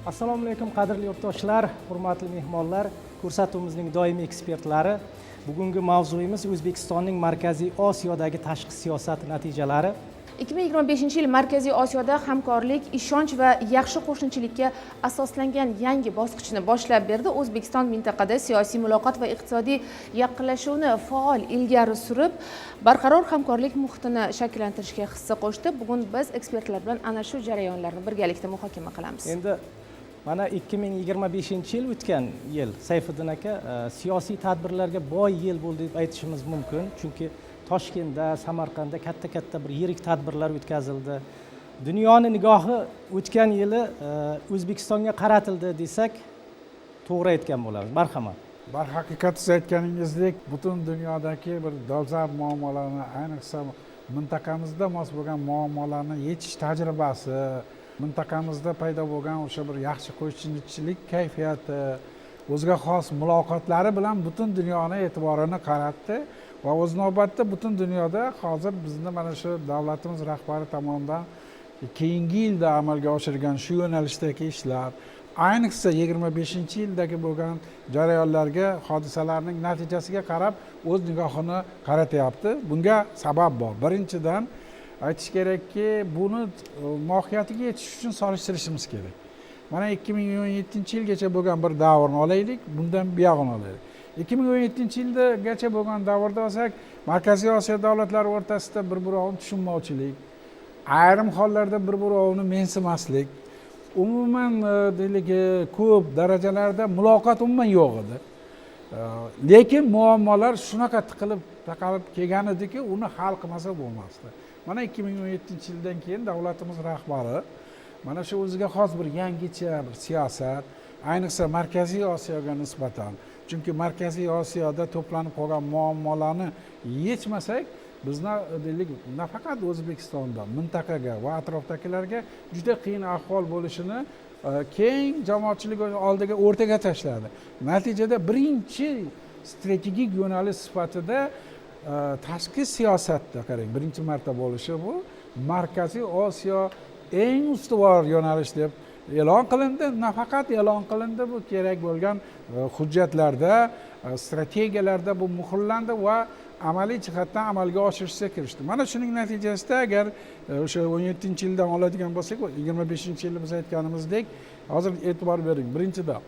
Assalomu alaykum qadrli yurtdoshlar, hurmatli mehmonlar, ko'rsatuvimizning doimiy ekspertlari. Bugungi mavzuyimiz O'zbekistonning Markaziy Osiyodagi tashqi siyosat natijalari. 2025-yil Markaziy Osiyoda hamkorlik, ishonch va yaxshi qo'shnichilikka asoslangan yangi bosqichni boshlab berdi. O'zbekiston mintaqada siyosiy muloqot va iqtisodiy yaqinlashuvni faol ilgari surib, barqaror hamkorlik muhitini shakllantirishga hissa qo'shdi. Bugun biz ekspertlar bilan ana shu jarayonlarni birgalikda muhokama qilamiz. Endi mana 2025-yil o'tgan yil Sayfiddin aka siyosiy tadbirlarga boy yil bo'ldi deb aytishimiz mumkin. Chunki Toshkentda, Samarqandda katta bir yirik tadbirlar o'tkazildi. Dunyoning nigohi o'tgan yili O'zbekistonga qaratildi desak, to'g'ri aytgan bo'lamiz. Marhamat. Barhaqiqat siz aytganingizdek, butun dunyodagi bir dolzarb muammolarni, ayniqsa mintaqamizda mos bo'lgan muammolarni yechish tajribasi, mintaqamizda paydo bo'lgan o'sha bir yaxshi qo'shnichilik kayfiyati, o'ziga xos muloqotlari bilan butun dunyoni e'tiborini qaratdi va o'z navbatida butun dunyoda hozir bizni mana shu davlatimiz rahbari tomonidan keyingi yilda amalga oshirgan shu yo'nalishdagi ishlar, ayniqsa 25-yildagi bo'lgan jarayonlarga, hodisalarning natijasiga qarab o'z nigohini qaratyapti. Bunga sabab bor. Birinchidan aytish kerakki, buni mohiyatiga yetish uchun solishtirishimiz kerak. Mana 2017-yilgacha bo'lgan bir davrni olaylik, bundan buyog'ini olaylik. 2017-yilgacha bo'lgan davrda olsak, Markaziy Osiyo davlatlari o'rtasida bir-birovini tushunmovchilik, ayrim hollarda bir-birovini mensimaslik, umuman deylik ko'p darajalarda muloqot umuman yo'q edi. Lekin muammolar shunaqa tiqilib taqalib kelgan ediki, uni hal qilmasa bo'lmasdi. Mana 2017-yildan keyin davlatimiz rahbari mana shu o'ziga xos bir yangicha bir siyosat, ayniqsa Markaziy Osiyoga nisbatan, chunki Markaziy Osiyoda to'planib qolgan muammolarni yechmasak, bizni deylik nafaqat O'zbekistonda, mintaqaga va atrofdagilarga juda qiyin ahvol bo'lishini keng jamoatchilik oldiga o'rtaga tashladi. Natijada birinchi strategik yo'nalish sifatida tashqi siyosatda qarang, birinchi marta bo'lishi bu Markaziy Osiyo eng ustuvor yo'nalish deb e'lon qilindi. Nafaqat e'lon qilindi, bu kerak bo'lgan hujjatlarda, strategiyalarda bu muhrlandi va amaliy jihatdan amalga oshirishga kirishdi. Mana shuning natijasida agar o'sha 17-yildan oladigan bo'lsak, 25-yilda biz aytganimizdek, hozir e'tibor bering. Birinchidan,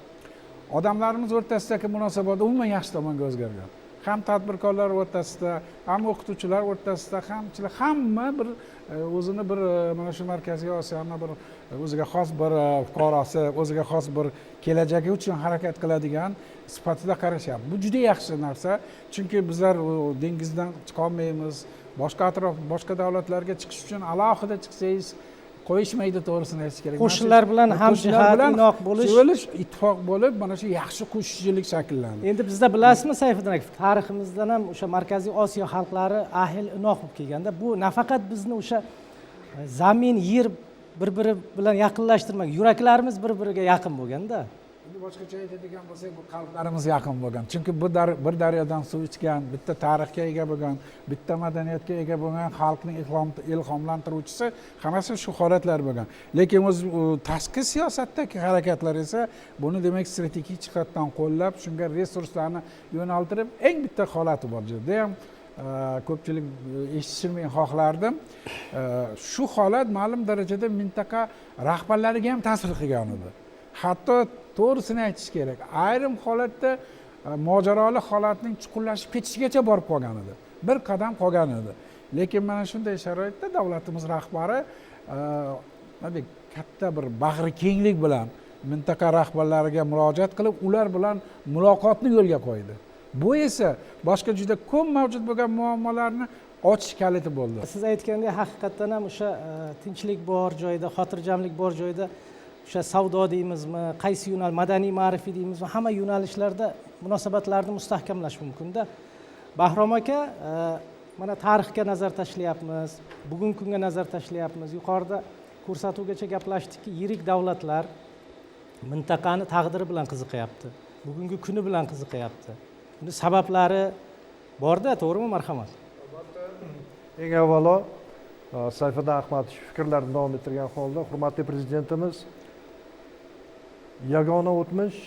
odamlarimiz o'rtasidagi munosabat umuman yaxshi tomonga o'zgargan. Ham tadbirkorlar o'rtasida, ham o'qituvchilar o'rtasida, hamma bir o'zini bir mana shu Markaziy Osiyoni bir o'ziga xos bir fuqarosi, o'ziga xos bir kelajagi uchun harakat qiladigan sifatida qarashyapti. Bu juda yaxshi narsa, chunki bizlar dengizdan chiqa olmaymiz, boshqa davlatlarga chiqish uchun alohida chiqsangiz qo'yishmaydi, to'g'risini aytish kerak. Qo'shnilar bilan hamjihat, inoq bo'lish, ittifoq bo'lib, mana shu yaxshi qo'shnichilik shakllandi. Endi bizda bilasizmi Sayfiddin aka, tariximizdan ham o'sha Markaziy Osiyo xalqlari ahil inoq bo'lib kelganda, bu nafaqat bizni o'sha zamin, yer bir-biri bilan yaqinlashtirmak, yuraklarimiz bir-biriga yaqin bo'lganda. Endi boshqacha aytadigan bo'lsak, bu qalblarimiz yaqin bo'lgan. Chunki bir daryodan suv ichgan, bitta tarixga ega bo'lgan, bitta madaniyatga ega bo'lgan xalqning ilhomlantiruvchisi hammasi shu holatlar bo'lgan. Lekin o'z tashqi siyosatdagi harakatlar esa buni demak strategik jihatdan qo'llab, shunga resurslarni yo'naltirib, eng bitta holati bor. Juda ham ko'pchilik eshitishni xohlardim. Shu holat ma'lum darajada mintaqa rahbarlariga ham ta'sir qilgan edi. Hatto to'g'risini aytish kerak, ayrim holatda mojaroli holatning chuqurlashib ketishigacha borib qolgan edi. Bir qadam qolgan edi. Lekin mana shunday sharoitda davlatimiz rahbari katta bir bag'ri kenglik bilan mintaqa rahbarlariga murojaat qilib, ular bilan muloqotni yo'lga qo'ydi. Bu esa boshqa juda ko'p mavjud bo'lgan muammolarni ochish kaliti bo'ldi. Siz aytgandek, haqiqatdan ham o'sha tinchlik bor joyda, xotirjamlik bor joyda o'sha savdo deymizmi, qaysi yo'nal, madaniy ma'rifiy deymizmi, hamma yo'nalishlarda munosabatlarni mustahkamlash mumkin-da. Bahrom aka, mana tarixga nazar tashlayapmiz, bugungi kunga nazar tashlayapmiz. Yuqorida ko'rsatuvgacha gaplashdikki, yirik davlatlar mintaqani taqdiri bilan qiziqyapti, bugungi kuni bilan qiziqyapti. Buni sabablari borda, to'g'rimi? Marhamat. Eng avvalo Sayfiddin Ahmad fikrlarini davom ettirgan holda, hurmatli prezidentimiz yagona o'tmish,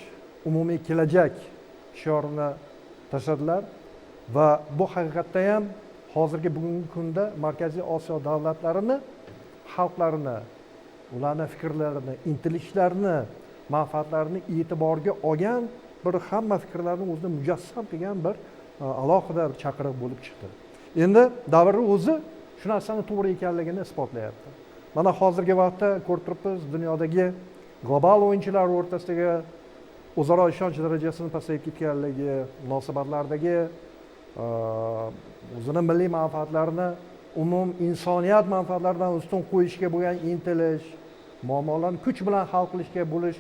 umumiy kelajak shiorini tashladilar va bu haqiqatda ham hozirgi bugungi kunda Markaziy Osiyo davlatlarini, xalqlarini, ularning fikrlarini, intilishlarini, manfaatlarini e'tiborga olgan bir hamma fikrlarni o'zida mujassam qilgan bir alohida bir chaqiriq bo'lib chiqdi. Endi davrning o'zi shu narsani to'g'ri ekanligini isbotlayapti. Mana hozirgi vaqtda ko'rib turibmiz, dunyodagi global o'yinchilar o'rtasidagi o'zaro ishonch darajasini pasayib ketganligi, munosabatlardagi o'zining milliy manfaatlarini umum insoniyat manfaatlaridan ustun qo'yishga bo'lgan intilish, muammolarni kuch bilan hal qilishga bo'lish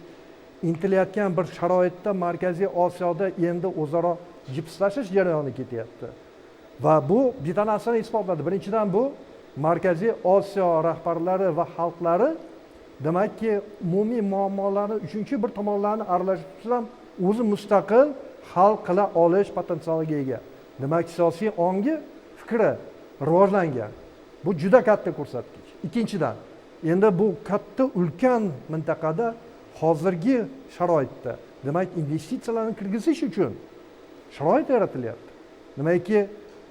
intilayotgan bir sharoitda Markaziy Osiyoda endi o'zaro jipslashish jarayoni ketyapti. Va bu bitta narsani isbotladi. Birinchidan bu Markaziy Osiyo rahbarlari va xalqlari demakki umumiy muammolarni uchinchi bir tomonlarni aralashtirib o'zi mustaqil hal qila olish potensialiga ega. Demak, siyosiy ongi, fikri rivojlangan. Bu juda katta ko'rsatkich. Ikkinchidan, endi bu katta ulkan mintaqada hozirgi sharoitda, demak, investitsiyalarni kirgizish uchun sharoit yaratilyapti. Demakki,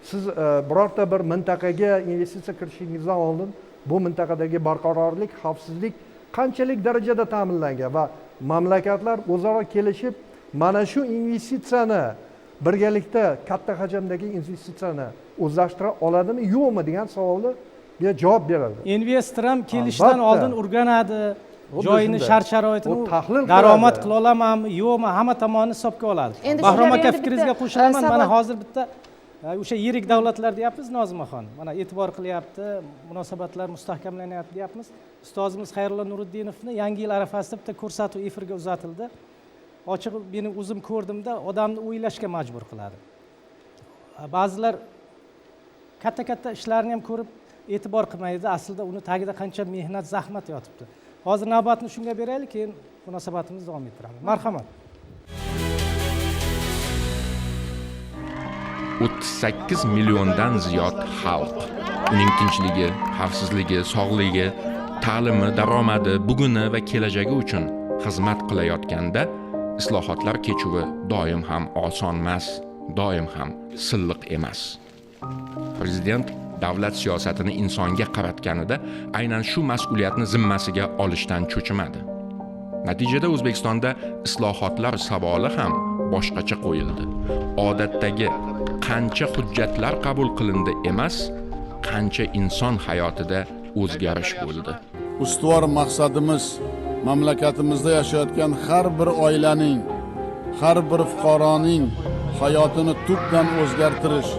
siz birorta bir mintaqaga investitsiya kirishingizdan oldin bu mintaqadagi barqarorlik, xavfsizlik qanchalik darajada ta'minlangan va mamlakatlar o'zaro kelishib mana shu investitsiyani birgalikda katta hajmdagi investitsiyani o'zlashtira oladimi, yo'qmi degan savolga javob beradi. Investor ham kelishdan oldin o'rganadi, joyini, shart-sharoitini, tahlil daromad qila olamanmi, yo'qmi, hamma tomonni hisobga oladi. Bahrom aka, fikringizga qo'shilaman. Mana hozir bitta o'sha yirik davlatlar deyapmiz, Nozimaxon. Mana e'tibor qilyapti, munosabatlar mustahkamlanyapti deyapmiz. Ustozimiz Xayrullo Nuriddinovni Yangi yil arafasida bitta ko'rsatuv efirga uzatildi. Ochiq meni o'zim ko'rdimda, odamni o'ylashga majbur qiladi. Ba'zilar katta ishlarni ham ko'rib e'tibor qilmaydi, aslida uni tagida qancha mehnat, zahmat yotibdi. Hozir navbatni shunga beraylik, keyin munosabatimizni davom ettiramiz. Marhamat. 38 milliondan ziyod xalq, uning tinchligi, xavfsizligi, sog'ligi, ta'limi, daromadi, buguni va kelajagi uchun xizmat qilayotganda islohotlar kechuvi doim ham oson emas, doim ham silliq emas. Prezident davlat siyosatini insonga qaratganida aynan shu mas'uliyatni zimmasiga olishdan cho'chimadi. Natijada O'zbekistonda islohotlar savoli ham boshqacha qo'yildi. Odatdagi qancha hujjatlar qabul qilindi emas, qancha inson hayotida o'zgarish bo'ldi. Ustuvor maqsadimiz mamlakatimizda yashayotgan har bir oilaning, har bir fuqaroning hayotini tubdan o'zgartirish,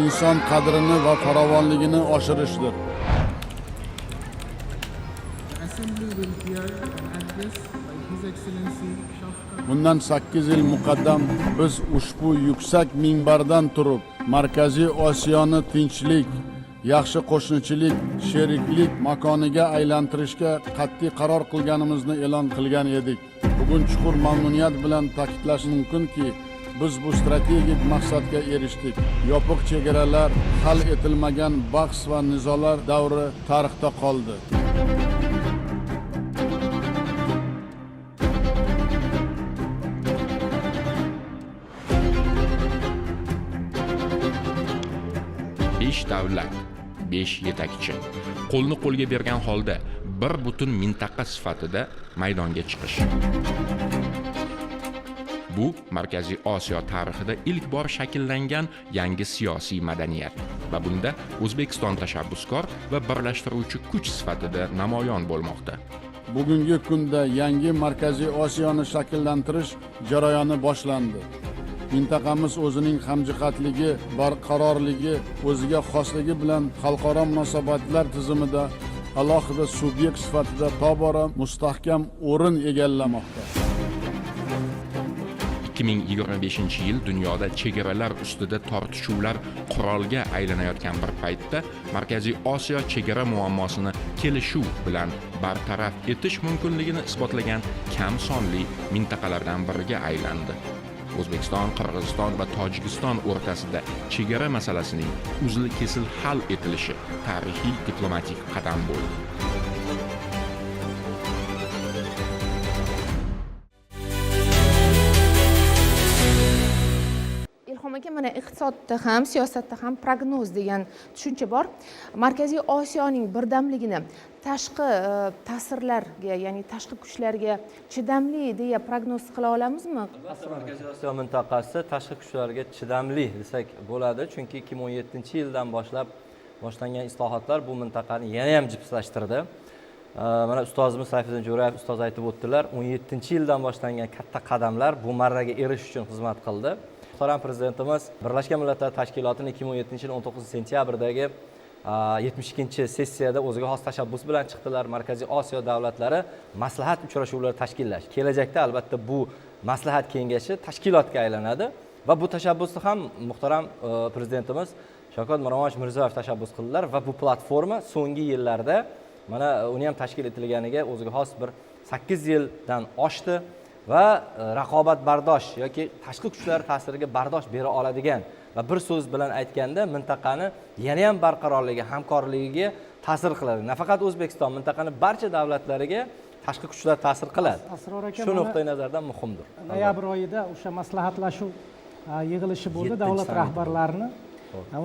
inson qadrini va farovonligini oshirishdir. Bundan 8 yil muqaddam biz ushbu yuksak minbardan turib Markaziy Osiyoni tinchlik, yaxshi qo'shnichilik, sheriklik makoniga aylantirishga qat'iy qaror qilganimizni e'lon qilgan edik. Bugun chuqur mamnuniyat bilan ta'kidlash mumkinki, biz bu strategik maqsadga erishdik. Yopiq chegaralar, hal etilmagan bahs va nizolar davri tarixda qoldi. Davlat, 5 yetakchi qo'lni qo'lga bergan holda bir butun mintaqa sifatida maydonga chiqish. Bu Markaziy Osiyo tarixida ilk bor shakllangan yangi siyosiy madaniyat va bunda O'zbekiston tashabbuskor va birlashtiruvchi kuch sifatida namoyon bo'lmoqda. Bugungi kunda yangi Markaziy Osiyoni shakllantirish jarayoni boshlandi. Mintaqamiz o'zining hamjihatligi, barqarorligi, o'ziga xosligi bilan xalqaro munosabatlar tizimida alohida subyekt sifatida tobora mustahkam o'rin egallamoqda. 2025-yil dunyoda chegaralar ustida tortishuvlar qurolga aylanayotgan bir paytda Markaziy Osiyo chegara muammosini kelishuv bilan bartaraf etish mumkinligini isbotlagan kam sonli mintaqalardan biriga aylandi. O'zbekiston, Qirg'iziston va Tojikiston o'rtasida chegara masalasining uzil-kesil hal etilishi tarixiy diplomatik qadam bo'ldi. aka, mana iqtisodda ham siyosatda ham prognoz degan tushuncha bor. Markaziy Osiyoning birdamligini tashqi ta'sirlarga, ya'ni tashqi kuchlarga chidamli deya prognoz qila olamizmi? Markaziy Osiyo mintaqasi tashqi kuchlarga chidamli desak bo'ladi, chunki 2017-yildan boshlab boshlangan islohotlar bu mintaqani yana ham jipslashtirdi. Mana ustozimiz Sayfiddin Jo'rayev ustoz aytib o'tdilar, 17-yildan boshlangan katta qadamlar bu marraga erishish uchun xizmat qildi. Muhtaram prezidentimiz Birlashgan Millatlar Tashkilotining 2017-yil 19-sentyabrdagi 72-sessiyada o'ziga xos tashabbus bilan chiqdilar. Markaziy Osiyo davlatlari maslahat uchrashuvlari tashkillash. Kelajakda albatta bu maslahat kengashi tashkilotga aylanadi va bu tashabbusni ham muhtaram prezidentimiz Shavkat Mirziyoyev tashabbus qildilar va bu platforma so'nggi yillarda mana uni ham tashkil etilganiga o'ziga xos bir 8 yildan oshdi va raqobatbardosh yoki tashqi kuchlar ta'siriga bardosh bera oladigan va bir so'z bilan aytganda mintaqani yana ham barqarorligi, hamkorligiga ta'sir qiladi. Nafaqat O'zbekiston, mintaqaning barcha davlatlariga tashqi kuchlar ta'sir qiladi. Asror aka, shu nuqtai nazardan muhimdir. Noyabr oyida o'sha maslahatlashuv yig'ilishi bo'ldi davlat rahbarlarini.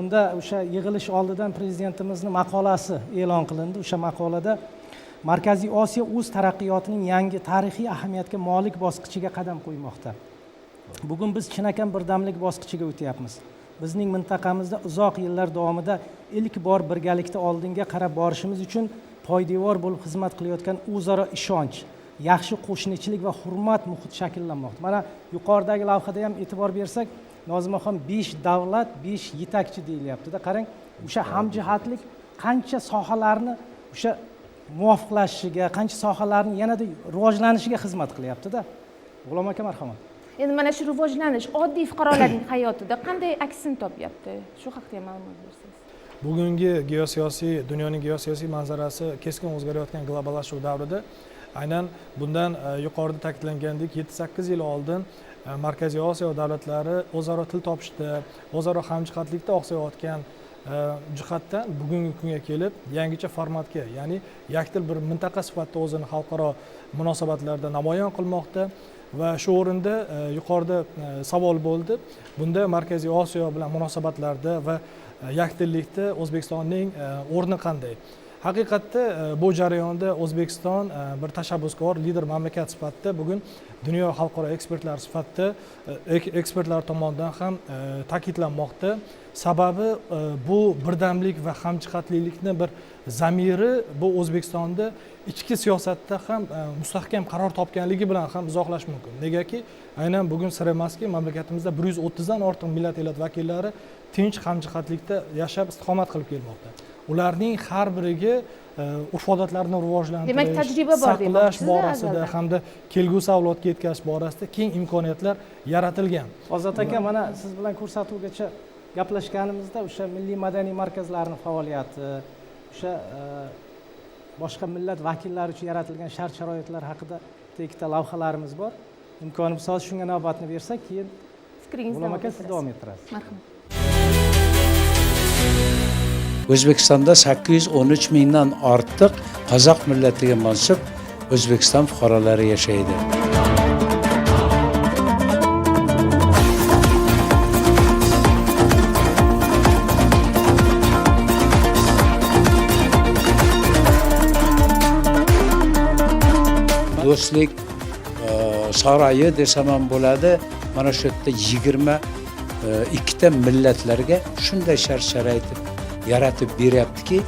Unda o'sha yig'ilish oldidan prezidentimizning maqolasi e'lon qilindi. O'sha maqolada Markaziy Osiyo o'z taraqqiyotining yangi tarixiy ahamiyatga molik bosqichiga qadam qo'ymoqda. Bugun biz chinakam birdamlik bosqichiga o'tyapmiz. Bizning mintaqamizda uzoq yillar davomida ilk bor birgalikda oldinga qarab borishimiz uchun poydevor bo'lib xizmat qilayotgan o'zaro ishonch, yaxshi qo'shnichilik va hurmat muhiti shakllanmoqda. Mana yuqoridagi lavhada ham e'tibor bersak, Nozimaxon 5 davlat, 5 yetakchi deyilyapti-da. Qarang, o'sha hamjihatlik qancha sohalarni o'sha muvofiqlashishiga, qancha sohalarning yanada rivojlanishiga xizmat qilyapti-da. G'ulom aka, marhamat. Endi mana shu rivojlanish oddiy fuqarolarning hayotida qanday aksini topyapti? Shu haqida ham ma'lumot bersangiz. Bugungi geosiyosiy, dunyoning geosiyosiy manzarasi keskin o'zgarayotgan globallashuv davrida aynan bundan yuqorida ta'kidlangandek 7-8 yil oldin Markaziy Osiyo davlatlari o'zaro til topishda, o'zaro hamjihatlikda oqsayotgan jihatdan bugungi kunga kelib yangicha formatga, ya'ni yakdil bir mintaqa sifatida o'zini xalqaro munosabatlarda namoyon qilmoqda va shu o'rinda yuqorida savol bo'ldi. Bunda Markaziy Osiyo bilan munosabatlarda va yakdillikda O'zbekistonning o'rni qanday? Haqiqatda bu jarayonda O'zbekiston bir tashabbuskor lider mamlakat sifatida bugun dunyo xalqaro ekspertlar sifatida ekspertlar tomonidan ham ta'kidlanmoqda. Sababi bu birdamlik va hamjihatlikni bir zamiri bu O'zbekistonda ichki siyosatda ham mustahkam qaror topganligi bilan ham izohlash mumkin. Negaki aynan bugun sir emaski, mamlakatimizda 130 dan ortiq millat elat vakillari tinch hamjihatlikda yashab istiqomat qilib kelmoqda. Ularning har biriga urf-odatlarni rivojlantirish, demak tajriba bor saqlash borasida hamda kelgusi avlodga yetkazish borasida keng imkoniyatlar yaratilgan. Ozod aka, mana siz bilan ko'rsatuvgacha gaplashganimizda o'sha milliy madaniy markazlarning faoliyati, o'sha boshqa millat vakillari uchun yaratilgan shart-sharoitlar haqida ikkita lavhalarimiz bor. Imkoni bo'lsa shunga navbatni bersak, keyin fikringizni davom ettirasiz. Marhamat. O'zbekistonda 813 mingdan ortiq qozoq millatiga mansub O'zbekiston fuqarolari yashaydi. Do'stlik saroyi desam ham bo'ladi. Mana shu yerda 22 ta millatlarga shunday shart-sharoit yaratib beryaptiki,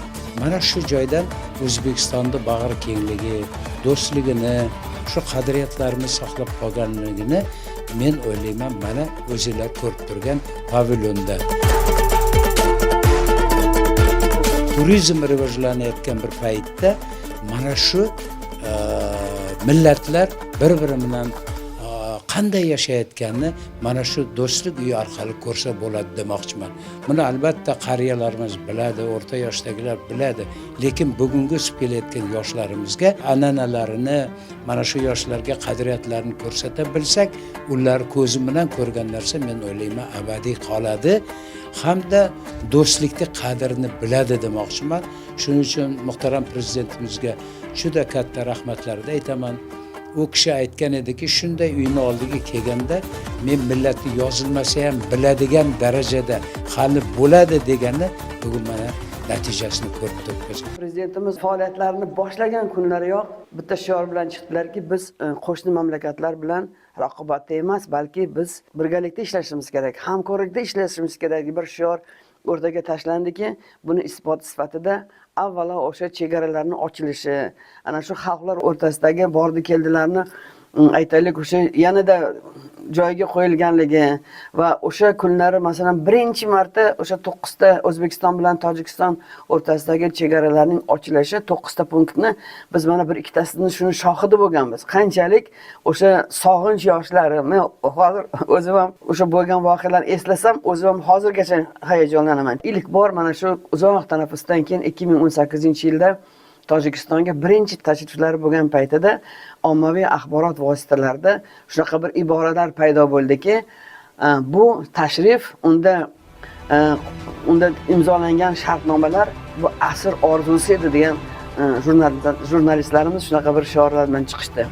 mana shu joydan O'zbekistonda bag'ri kengligi, do'stligini, shu qadriyatlarini saqlab qolganligini men o'ylayman, mana o'zinglar ko'rib turgan pavilyonda. Turizm rivojlanayotgan bir paytda mana shu millatlar bir-biri bilan qanday yashayotganini mana shu do'stlik uyi orqali ko'rsa bo'ladi demoqchiman. Buni albatta qariyalarimiz biladi, o'rta yoshdagilar biladi, lekin bugungi o'sib kelayotgan yoshlarimizga an'analarini, mana shu yoshlarga qadriyatlarini ko'rsata bilsak, ular ko'zi bilan ko'rgan narsa men o'ylayman abadiy qoladi hamda do'stlikni qadrini biladi demoqchiman. Shuning uchun muhtaram prezidentimizga juda katta rahmatlarni aytaman. u kishi aytgan ediki, shunday uyni oldiga kelganda men millatni yozilmasa ham biladigan darajada hali bo'ladi deganni bugun mana natijasini ko'rib turibmiz. Prezidentimiz faoliyatlarini boshlagan kunlariyoq bitta shior bilan chiqdilarki, biz qo'shni mamlakatlar bilan raqobatda emas, balki biz birgalikda ishlashimiz kerak, hamkorlikda ishlashimiz kerak bir shior o'rtaga tashlandiki, buni isbot sifatida avvalo o'sha chegaralarni ochilishi, ana shu xalqlar o'rtasidagi bordi keldilarni aytaylik, o'sha yanada joyiga qo'yilganligi va o'sha kunlari masalan birinchi marta o'sha 9 ta O'zbekiston bilan Tojikiston o'rtasidagi chegaralarning ochilishi 9 ta punktni biz mana bir ikkitasini shuni shohidi bo'lganmiz. Qanchalik o'sha sog'inch yoshlari, men hozir o'zim ham o'sha bo'lgan voqealarni eslasam, o'zim ham hozirgacha hayajonlanaman. Ilk bor mana shu uzoq tanaffusdan keyin 2018-yilda Tojikistonga birinchi tashriflari bo'lgan paytida ommaviy axborot vositalarida shunaqa bir iboralar paydo bo'ldiki, bu tashrif unda imzolangan shartnomalar bu asr orzusi edi degan jurnalistlarimiz shunaqa bir shiorlar bilan chiqishdi.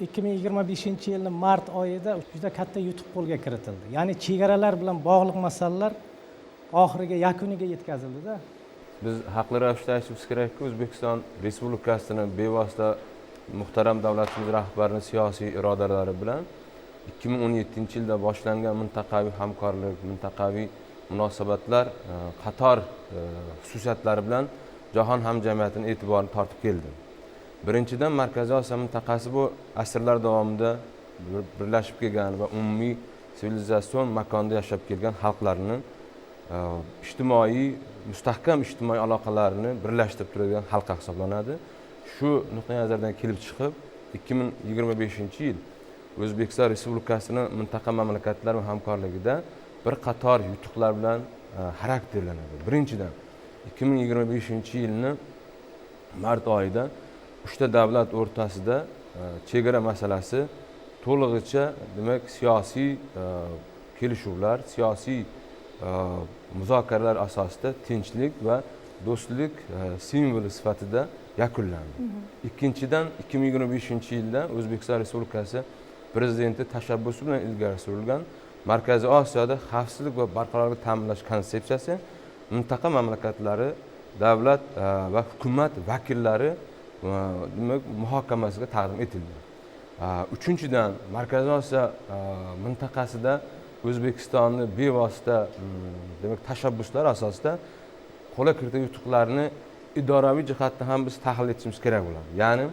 2025-yilning mart oyida juda katta yutuq qo'lga kiritildi. Ya'ni chegaralar bilan bog'liq masalalar oxiriga yakuniga yetkazildi-da. Biz haqli ravishda aytishimiz kerakki, O'zbekiston Respublikasining bevosita muhtaram davlatimiz rahbarining siyosiy irodalari bilan 2017-yilda boshlangan mintaqaviy hamkorlik, mintaqaviy munosabatlar qator xususiyatlari bilan jahon hamjamiyatining e'tiborini tortib keldi. Birinchidan, Markaziy Osiyo mintaqasi bu asrlar davomida birlashib kelgan va umumiy sivilizatsion makonda yashab kelgan xalqlarning ijtimoiy, mustahkam ijtimoiy aloqalarini birlashtirib turadigan halqa hisoblanadi. Shu nuqtai nazardan kelib chiqib, 2025-yil O'zbekiston Respublikasining mintaqa mamlakatlar va hamkorligida bir qator yutuqlar bilan xarakterlanadi. Birinchidan, 2025-yilning mart oyida 3 ta davlat o'rtasida chegara masalasi to'lig'icha, demak, siyosiy kelishuvlar, siyosiy muzokaralar asosida tinchlik va do'stlik simvoli sifatida yakunlandi. Ikkinchidan, 2025-yilda O'zbekiston Respublikasi Prezidenti tashabbusi bilan ilgari surilgan Markaziy Osiyoda xavfsizlik va barqarorlik ta'minlash konsepsiyasi mintaqa mamlakatlari, davlat va hukumat vakillari demak muhokamasiga taqdim etildi. Uchinchidan, Markaziy Osiyo mintaqasida O'zbekistonni bevosita demak tashabbuslar asosida qo'lga kiritgan yutuqlarni idoraviy jihatdan ham biz tahlil etishimiz kerak bo'ladi. Ya'ni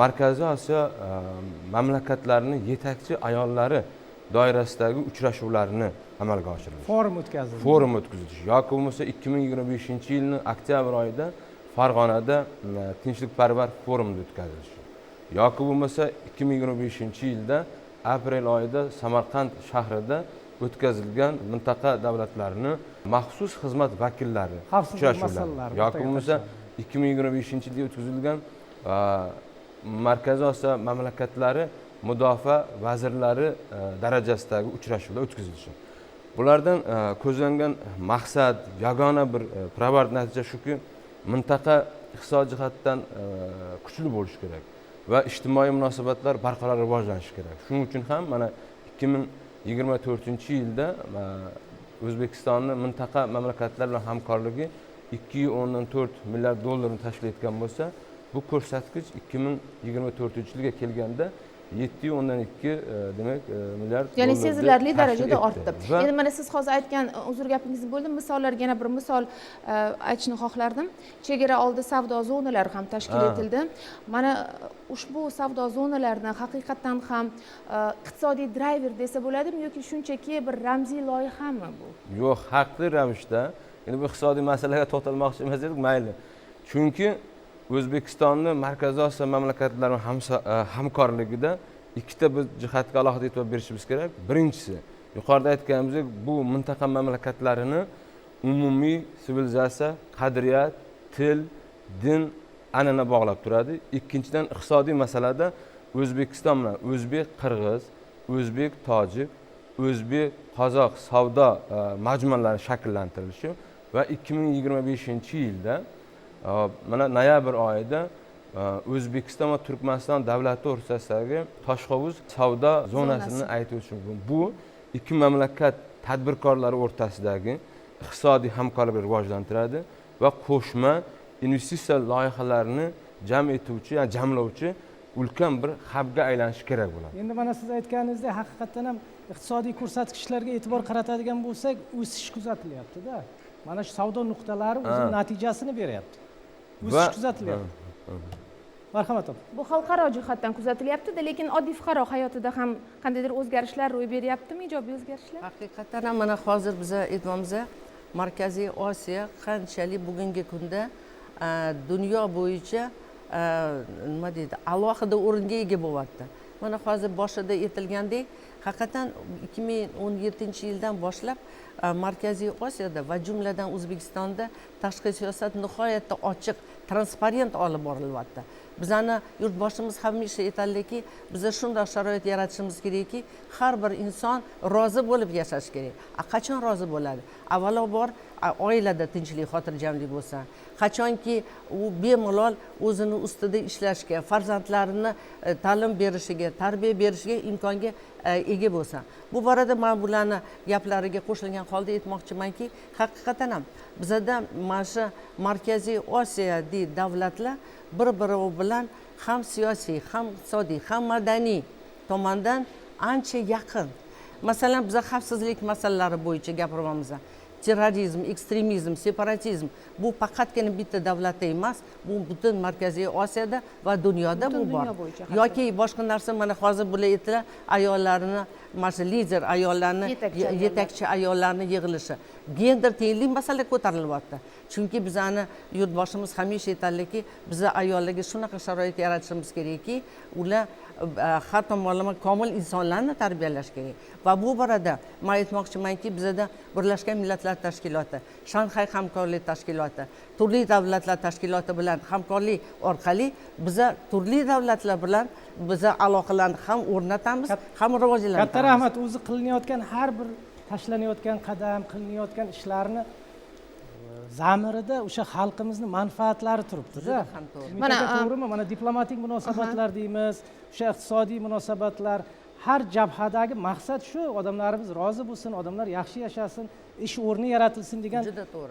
Markaziy Osiyo mamlakatlarining yetakchi ayollari doirasidagi uchrashuvlarni amalga oshirilishi, forum o'tkazilishi yoki bo'lmasa 2025-yilning oktyabr oyida Farg'onada tinchlikparvar forumda o'tkazilishi yoki bo'lmasa 2025-yilda aprel oyida Samarqand shahrida o'tkazilgan mintaqa davlatlarining maxsus xizmat vakillari uchrashuvlari yoki bo'lmasa 2025-yilda o'tkazilgan Markaziy Osiyo mamlakatlari mudofaa vazirlari darajasidagi uchrashuvlar o'tkazilishi. Bulardan ko'zlangan maqsad, yagona bir probard natija shuki, mintaqa iqtisodiy jihatdan kuchli bo'lishi kerak va ijtimoiy munosabatlar barqaror rivojlanishi kerak. Shuning uchun ham mana 2024-yilda O'zbekistonning mintaqa mamlakatlar bilan hamkorligi 2.4 milliard dollarni tashkil etgan bo'lsa, bu ko'rsatkich 2024-yilga kelganda 7.2 demak milliard dollar. Ya'ni sezilarli darajada ortdi. Endi mana siz hozir aytgan, uzr gapingizni bo'ldim, misollarga yana bir misol aytishni xohlardim. Chegara oldi savdo zonalari ham tashkil etildi. Mana ushbu savdo zonalarini haqiqatan ham iqtisodiy driver desa bo'ladimi yoki shunchaki bir ramziy loyihami bu? Yo'q, haqli ravishda, endi bu iqtisodiy masalaga to'xtalmoqchi emas edik, mayli. Chunki O'zbekistonning Markaziy Osiyo mamlakatlari hamkorligida ikkita bir jihatga alohida e'tibor berishimiz kerak. Birinchisi, yuqorida aytganimizdek, bu mintaqa mamlakatlarining umumiy sivilizatsiya, qadriyat, til, din an'ana bog'lab turadi. Ikkinchidan, iqtisodiy masalada O'zbekiston bilan o'zbek, qirg'iz, o'zbek, tojik, o'zbek, qozoq savdo majmualari shakllantirilishi va 2025-yilda mana noyabr oyida O'zbekiston va Turkmaniston davlati o'rtasidagi Toshhovuz savdo zonasini aytib o'tish mumkin. Bu ikki mamlakat tadbirkorlari o'rtasidagi iqtisodiy hamkorlikni rivojlantiradi va qo'shma investitsiya loyihalarini jam etuvchi, ya'ni jamlovchi ulkan bir hubga aylanishi kerak bo'ladi. Endi mana siz aytganingizdek, haqiqatdan ham iqtisodiy ko'rsatkichlarga e'tibor qaratadigan bo'lsak, o'sish kuzatilyapti-da. Mana shu savdo nuqtalari o'z natijasini beryapti. O'sish kuzatilyapti. Marhamat opa. Bu xalqaro jihatdan kuzatilyapti-da, lekin oddiy fuqaro hayotida ham qandaydir o'zgarishlar ro'y beryaptimi, ijobiy o'zgarishlar? Haqiqatan ham mana hozir biz aytmoqmiz, Markaziy Osiyo qanchalik bugungi kunda dunyo bo'yicha nima deydi, alohida o'ringa ega bo'lyapti. Mana hozir boshida aytilgandek, haqiqatan 2017-yildan boshlab Markaziy Osiyoda va jumladan O'zbekistonda tashqi siyosat nihoyatda ochiq, transparent olib borilyapti. Bizani yurtboshimiz hamisha aytadiki, biz shunday sharoit yaratishimiz kerakki, har bir inson rozi bo'lib yashash kerak. Qachon rozi bo'ladi? Avvalambor oilada tinchlik, xotirjamlik bo'lsa, qachonki u bemalol o'zini ustida ishlashga, farzandlarini ta'lim berishiga, tarbiya berishiga imkonga ega bo'lsa. Bu borada men bularni gaplariga qo'shilgan holda aytmoqchimanki, haqiqatan ham bizda mana shu Markaziy Osiyodagi davlatlar bir-biri bilan ham siyosiy, ham iqtisodiy, ham madaniy tomondan ancha yaqin. Masalan, biz xavfsizlik masalalari bo'yicha gapiryapmiz. Terrorizm, ekstremizm, separatizm bu faqatgina bitta davlatda emas, bu butun Markaziy Osiyoda va dunyoda bu bor. Yoki boshqa narsa, mana hozir bular aytdilar, ayollarni, mana lider ayollarni, yetakchi ayollarni yig'ilishi. Gender tenglik masala ko'tarilyapti. Chunki bizani yurtboshimiz hamisha aytadiki, biz ayollarga shunaqa sharoit yaratishimiz kerakki, ular har tomonlama komil insonlarni tarbiyalash kerak. Va bu borada men aytmoqchimanki, bizda Birlashgan Millatlar Tashkiloti, Shanxay hamkorlik tashkiloti, turli davlatlar tashkiloti bilan hamkorlik orqali biz turli davlatlar bilan biz aloqalarni ham o'rnatamiz, ham rivojlantiramiz. Katta rahmat. O'zi qilinayotgan har bir tashlanayotgan qadam, qilinayotgan ishlarni zamirida o'sha xalqimizni manfaatlari turibdi-da. Mana to'g'rimi? Mana diplomatik munosabatlar deymiz, o'sha iqtisodiy munosabatlar, har jabhadagi maqsad shu, odamlarimiz rozi bo'lsin, odamlar yaxshi yashasin, ish o'rni yaratilsin degan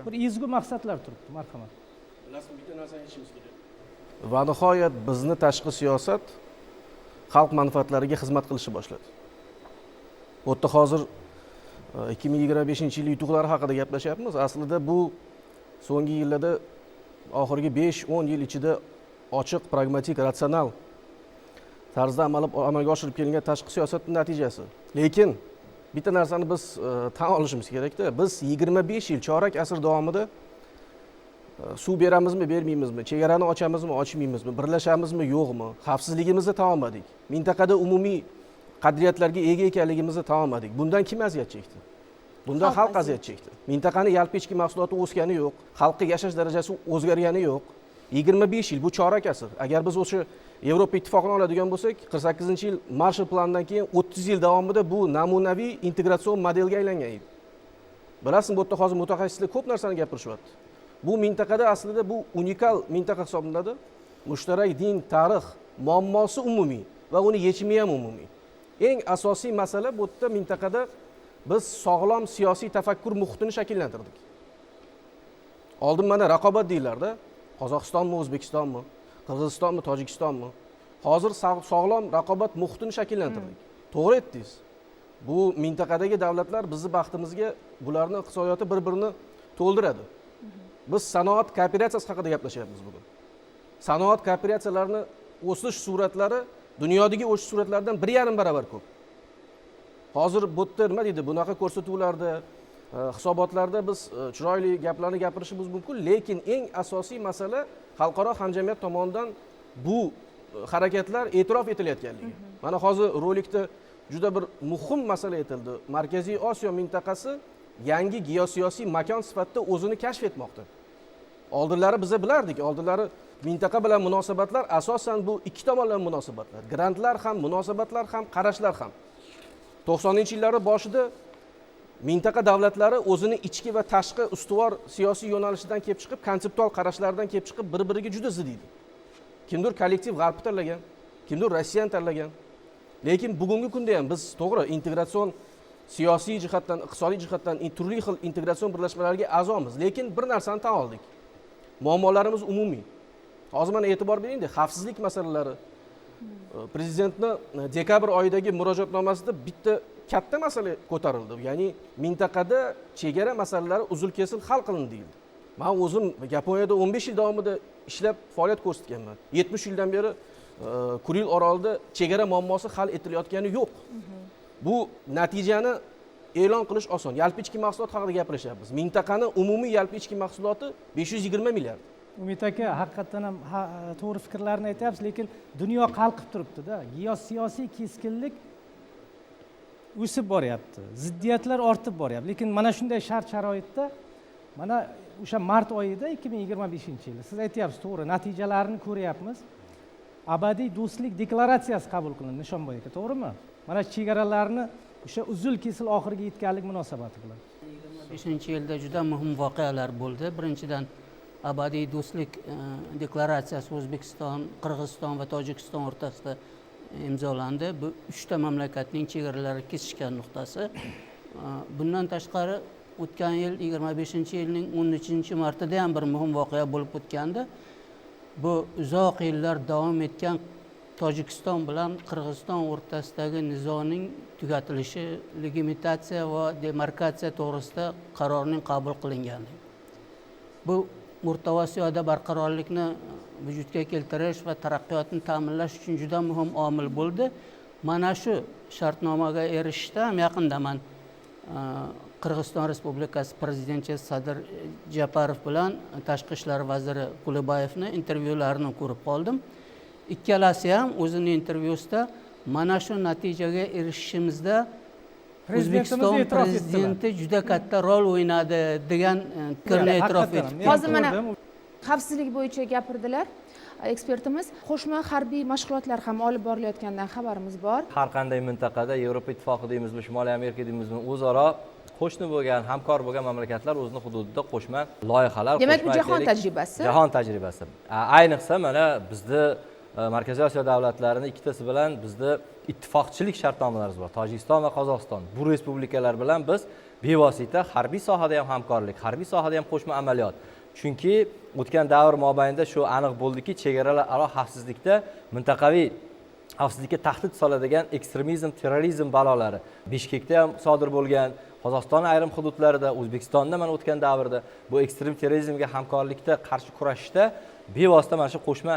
bir ezgu maqsadlar turibdi. Marhamat. Bilasizmi, bitta narsani aytishimiz kerak. Va nihoyat bizni tashqi siyosat xalq manfaatlariga xizmat qilishni boshladi. Bu yerda hozir 2025-yil yutuqlari haqida gaplashyapmiz. Aslida bu so'nggi yillarda oxirgi 5-10 yil ichida ochiq, pragmatik, ratsional tarzda amalga oshirib kelingan tashqi siyosatning natijasi. Lekin bitta narsani biz tan olishimiz kerakda, biz 25 yil, chorak asr davomida suv beramizmi, bermaymizmi, chegarani ochamizmi, ochmaymizmi, birlashamizmi, yo'qmi, xavfsizligimizni tan olmadik. Mintaqada umumiy qadriyatlarga ega ekanligimizni tan olmadik. Bundan kim aziyat chekdi? Bundan xalq aziyat chekdi. Mintaqani yalpi ichki mahsuloti o'sgani yo'q, xalqning yashash darajasi o'zgargani yo'q. 25 yil bu chorak asr. Agar biz o'sha Yevropa ittifoqini oladigan bo'lsak, 48-yil Marshall planidan keyin 30 yil davomida bu namunaviy integratsion modelga aylangan edi. Bilasizmi, bu yerda hozir mutaxassislar ko'p narsani gapirishyapti. Bu mintaqada aslida bu unikal mintaqa hisoblanadi. Mushtarak din, tarix muammosi umumiy va uni yechimi ham umumiy. Eng asosiy masala bu yerda mintaqada biz sog'lom siyosiy tafakkur muhitini shakllantirdik. Oldin mana raqobat deylardi. Qozog'istonmi, O'zbekistonmi, Qirg'izistonmi, Tojikistonmi? Hozir sog'lom raqobat muhitini shakllantirdik. To'g'ri aytdingiz. Bu mintaqadagi davlatlar bizning baxtimizga bularning iqtisodiyoti bir-birini to'ldiradi. Biz sanoat kooperatsiyasi haqida gaplashyapmiz bugun. Sanoat kooperatsiyalarini o'sish sur'atlari dunyodagi o'sish sur'atlaridan 1,5 barobar ko'p. Hozir bu yerda nima deydi? Bunaqa ko'rsatuvlarda, hisobotlarda biz chiroyli gaplarni gapirishimiz mumkin, lekin eng asosiy masala xalqaro hamjamiyat tomonidan bu harakatlar e'tirof etilayotganligi. Mana hozir rolikda juda bir muhim masala aytildi. Markaziy Osiyo mintaqasi yangi geosiyosiy makon sifatida o'zini kashf etmoqda. Oldinlari biz bilardik, oldinlari mintaqa bilan munosabatlar asosan bu ikki tomonlama munosabatlar. Grantlar ham, munosabatlar ham, qarashlar ham. 90-yillar boshida mintaqa davlatlari o'zini ichki va tashqi ustuvor siyosiy yo'nalishidan kelib chiqib, konseptual qarashlardan kelib chiqib, bir-biriga juda zid edi. Kimdir kollektiv g'arbni tanlagan, kimdir Rossiyani tanlagan. Lekin bugungi kunda ham biz to'g'ri integratsion siyosiy jihatdan, iqtisodiy jihatdan turli xil integratsion birlashmalarga a'zomiz, lekin bir narsani tan oldik. Muammolarimiz umumiy. Hozir mana e'tibor bering-da, xavfsizlik masalalari. Prezidentni dekabr oyidagi murojaatnomasida bitta katta masala ko'tarildi. Ya'ni mintaqada chegara masalalari uzil-kesil hal qilindi deyildi. Men o'zim Yaponiyada 15 yil davomida ishlab faoliyat ko'rsatganman. 70 yildan beri Kuril orolida chegara muammosi hal etilayotgani yo'q. Bu natijani e'lon qilish oson. Yalpi ichki mahsulot haqida gapirishyapmiz. Mintaqani umumiy yalpi ichki mahsuloti 520 milliard. Umid aka haqiqatdan ham to'g'ri fikrlarni aytyapsiz, lekin dunyo qalqib turibdi-da. Geosiyosiy keskinlik o'sib boryapti. Ziddiyatlar ortib boryapti. Lekin mana shunday shart-sharoitda mana o'sha mart oyida 2025-yil siz aytyapsiz, to'g'ri, natijalarini ko'ryapmiz. Abadiy do'stlik deklaratsiyasi qabul qilindi Nishonboy aka, to'g'rimi? Mana chegaralarni o'sha uzil-kesil oxiriga yetganlik munosabati bilan. 25-yilda juda muhim voqealar bo'ldi. Birinchidan abadiy do'stlik deklaratsiyasi O'zbekiston, Qirg'iziston va Tojikiston o'rtasida imzolandi. Bu 3 ta mamlakatning chegaralari kesishgan nuqtasi. Bundan tashqari o'tgan yil 25-yilning 13-martida ham bir muhim voqea bo'lib o'tgandi. Bu uzoq yillar davom etgan Tojikiston bilan Qirg'iziston o'rtasidagi nizoning tugatilishi, legimitatsiya va demarkatsiya to'g'risida qarorning qabul qilingani. Bu O'rta Osiyoda barqarorlikni vujudga keltirish va taraqqiyotni ta'minlash uchun juda muhim omil bo'ldi. Mana shu shartnomaga erishishda ham yaqinda men Qirg'iziston Respublikasi prezidenti Sadir Japarov bilan tashqi ishlar vaziri Qulibayevni intervyularini ko'rib qoldim. Ikkalasi ham o'zining intervyusida mana shu natijaga erishishimizda O'zbekiston prezidenti juda katta rol o'ynadi degan fikrni e'tirof etdi. Hozir mana xavfsizlik bo'yicha gapirdilar ekspertimiz. Qo'shma harbiy mashg'ulotlar ham olib borilayotganidan xabarimiz bor. Har qanday mintaqada Yevropa ittifoqi deymizmi, Shimoliy Amerika deymizmi, o'zaro qo'shni bo'lgan, hamkor bo'lgan mamlakatlar o'zini hududida qo'shma loyihalar, demak bu jahon tajribasi. Jahon tajribasi. Ayniqsa mana bizni Markaziy Osiyo davlatlarini ikkitasi bilan bizda ittifoqchilik shartnomalarimiz bor. Tojikiston va Qozog'iston. Bu respublikalar bilan biz bevosita harbiy sohada ham hamkorlik, harbiy sohada ham qo'shma amaliyot. Chunki o'tgan davr mobaynida shu aniq bo'ldiki, chegaralararo xavfsizlikda mintaqaviy xavfsizlikka tahdid soladigan ekstremizm, terrorizm balolari Bishkekda ham sodir bo'lgan, Qozog'iston ayrim hududlarida, O'zbekistonda mana o'tgan davrda bu ekstrem terrorizmga hamkorlikda qarshi kurashishda bevosita mana shu qo'shma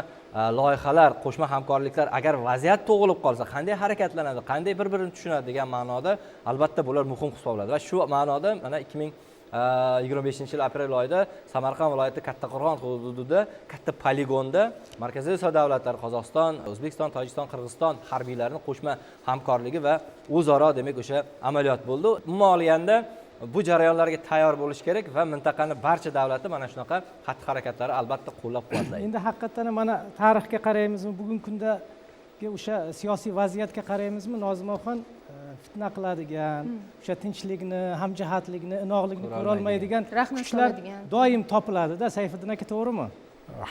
loyihalar, qo'shma hamkorliklar agar vaziyat tug'ilib qolsa, qanday harakatlanadi, qanday bir-birini tushunadi degan ma'noda albatta bular muhim hisoblanadi. Va shu ma'noda mana 2025-yil aprel oyida Samarqand viloyati Kattaqo'rg'on hududida katta poligonda Markaziy Osiyo davlatlari Qozog'iston, O'zbekiston, Tojikiston, Qirg'iziston harbiylarining qo'shma hamkorligi va o'zaro demak o'sha amaliyot bo'ldi. Umuman olganda bu jarayonlarga tayyor bo'lish kerak va mintaqani barcha davlati mana shunaqa xatti-harakatlari albatta qo'llab-quvvatlaydi. Endi haqiqatan mana tarixga qaraymizmi, bugungi kundagi o'sha siyosiy vaziyatga qaraymizmi, Nozimaxon fitna qiladigan, o'sha tinchlikni, hamjihatlikni, inoqlikni ko'ra olmaydigan kuchlar doim topiladi-da, Sayfiddin aka, to'g'rimi?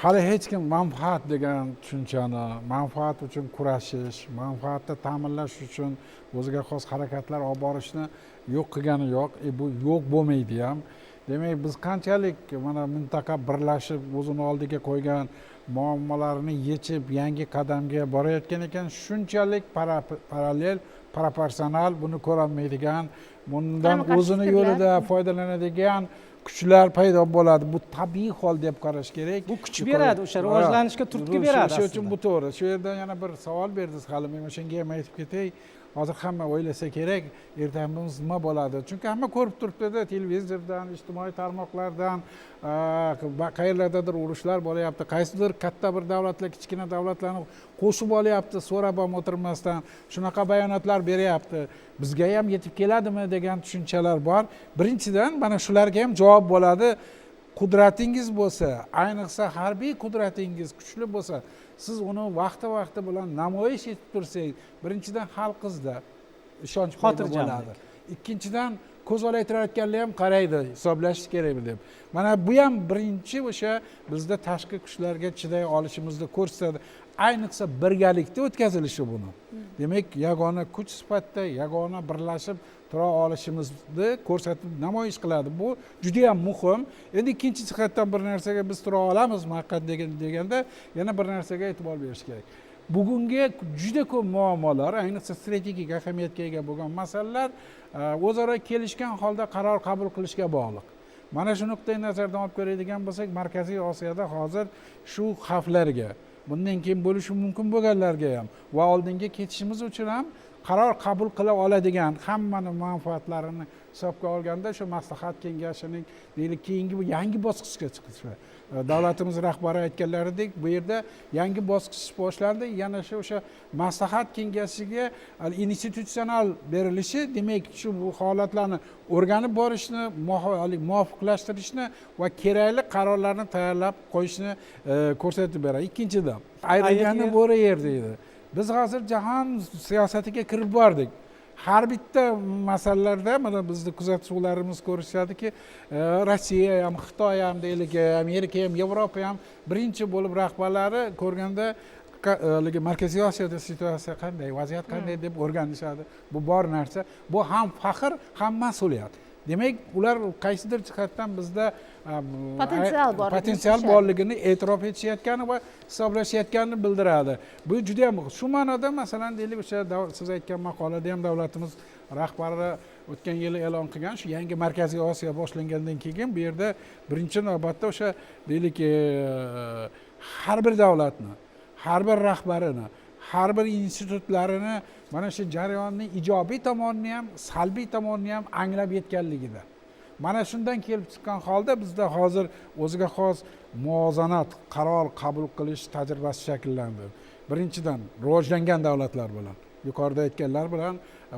Hali hech kim manfaat degan tushunchani, manfaat uchun kurashish, manfaatni ta'minlash uchun o'ziga xos harakatlar olib borishni yo'q qilgani yo'q. Bu yo'q bo'lmaydi ham. Demak, biz qanchalik mana mintaqa birlashib o'zini oldiga qo'ygan muammolarni yechib yangi qadamga borayotgan ekan, shunchalik parallel, proporsional buni ko'rolmaydigan, bundan o'zini yo'lida foydalanadigan kuchlar paydo bo'ladi. Bu tabiiy hol deb qarash kerak. Bu kuch beradi, o'sha rivojlanishga turtki beradi. Shuning uchun bu to'g'ri. Shu yerda yana bir savol berdingiz, hali men o'shanga ham aytib ketay. Hozir hamma o'ylasa kerak, ertangi nima bo'ladi? Chunki hamma ko'rib turibdi-da, televizordan, ijtimoiy tarmoqlardan, qayerlardadir urushlar bo'lyapti. Qaysidir katta bir davlatlar kichkina davlatlarni qo'shib olyapti, so'rab ham o'tirmasdan. Shunaqa bayonotlar beryapti. Bizga ham yetib keladimi degan tushunchalar bor. Birinchidan mana shularga ham javob bo'ladi. Qudratingiz bo'lsa, ayniqsa harbiy qudratingiz kuchli bo'lsa, siz uni vaqti bilan namoyish etib tursangiz, birinchidan xalqingizda ishonch paydo bo'ladi. Ikkinchidan ko'z olaytirayotganlar ham qaraydi, hisoblashish kerak deb. Mana bu ham birinchi o'sha bizda tashqi kuchlarga chiday olishimizni ko'rsatadi. Ayniqsa birgalikda o'tkazilishi buni. Demak, yagona kuch sifatida, yagona birlashib tura olishimizni ko'rsatib namoyish qiladi. Bu juda ham muhim. Endi ikkinchi jihatdan bir narsaga biz tura olamizmi haqiqat deganda yana bir narsaga e'tibor berish kerak. Bugungi juda ko'p muammolar, ayniqsa strategik ahamiyatga ega bo'lgan masalalar o'zaro kelishgan holda qaror qabul qilishga bog'liq. Mana shu nuqtai nazardan olib ko'radigan bo'lsak, Markaziy Osiyoda hozir shu xavflarga, bundan keyin bo'lishi mumkin bo'lganlarga ham va oldinga ketishimiz uchun ham qaror qabul qila oladigan hammani manfaatlarini hisobga olganda shu maslahat kengashining keyingi yangi bosqichga chiqishi. Davlatimiz rahbari aytganlaridek, bu yerda yangi bosqich boshlandi. Yana o'sha maslahat kengashiga institutsional berilishi, demak shu bu holatlarni o'rganib borishni, muvofiqlashtirishni va kerakli qarorlarni tayyorlab qo'yishni ko'rsatib beradi. Ikkinchidan, ayrilganni bo'ri yer deydi. Biz hozir jahon siyosatiga kirib bordik. Har bitta masalalarda mana bizni kuzatuvlarimiz ko'rsatadiki, Rossiya ham, Xitoy ham deylik, Amerika ham, Yevropa ham birinchi bo'lib rahbarlari ko'rganda Markaziy Osiyoda situatsiya qanday, vaziyat qanday deb o'rganishadi. Bu bor narsa. Bu ham faxr, ham mas'uliyat. Demak, ular qaysidir jihatdan bizda potensial borligini e'tirof etishayotgani va hisoblashayotganini bildiradi. Bu juda ham shu ma'noda, masalan, deylik, o'sha siz aytgan maqolada ham davlatimiz rahbari o'tgan yili e'lon qilgan shu yangi Markaziy Osiyo boshlangandan keyin bu yerda birinchi navbatda o'sha deylik har bir davlatni, har bir rahbarini, har bir institutlarini mana shu jarayonning ijobiy tomonini ham, salbiy tomonini ham anglab yetganligida. Mana shundan kelib chiqqan holda bizda hozir o'ziga xos muvozanat, qaror qabul qilish tajribasi shakllandi. Birinchidan, rivojlangan davlatlar bilan, yuqorida aytganlar bilan,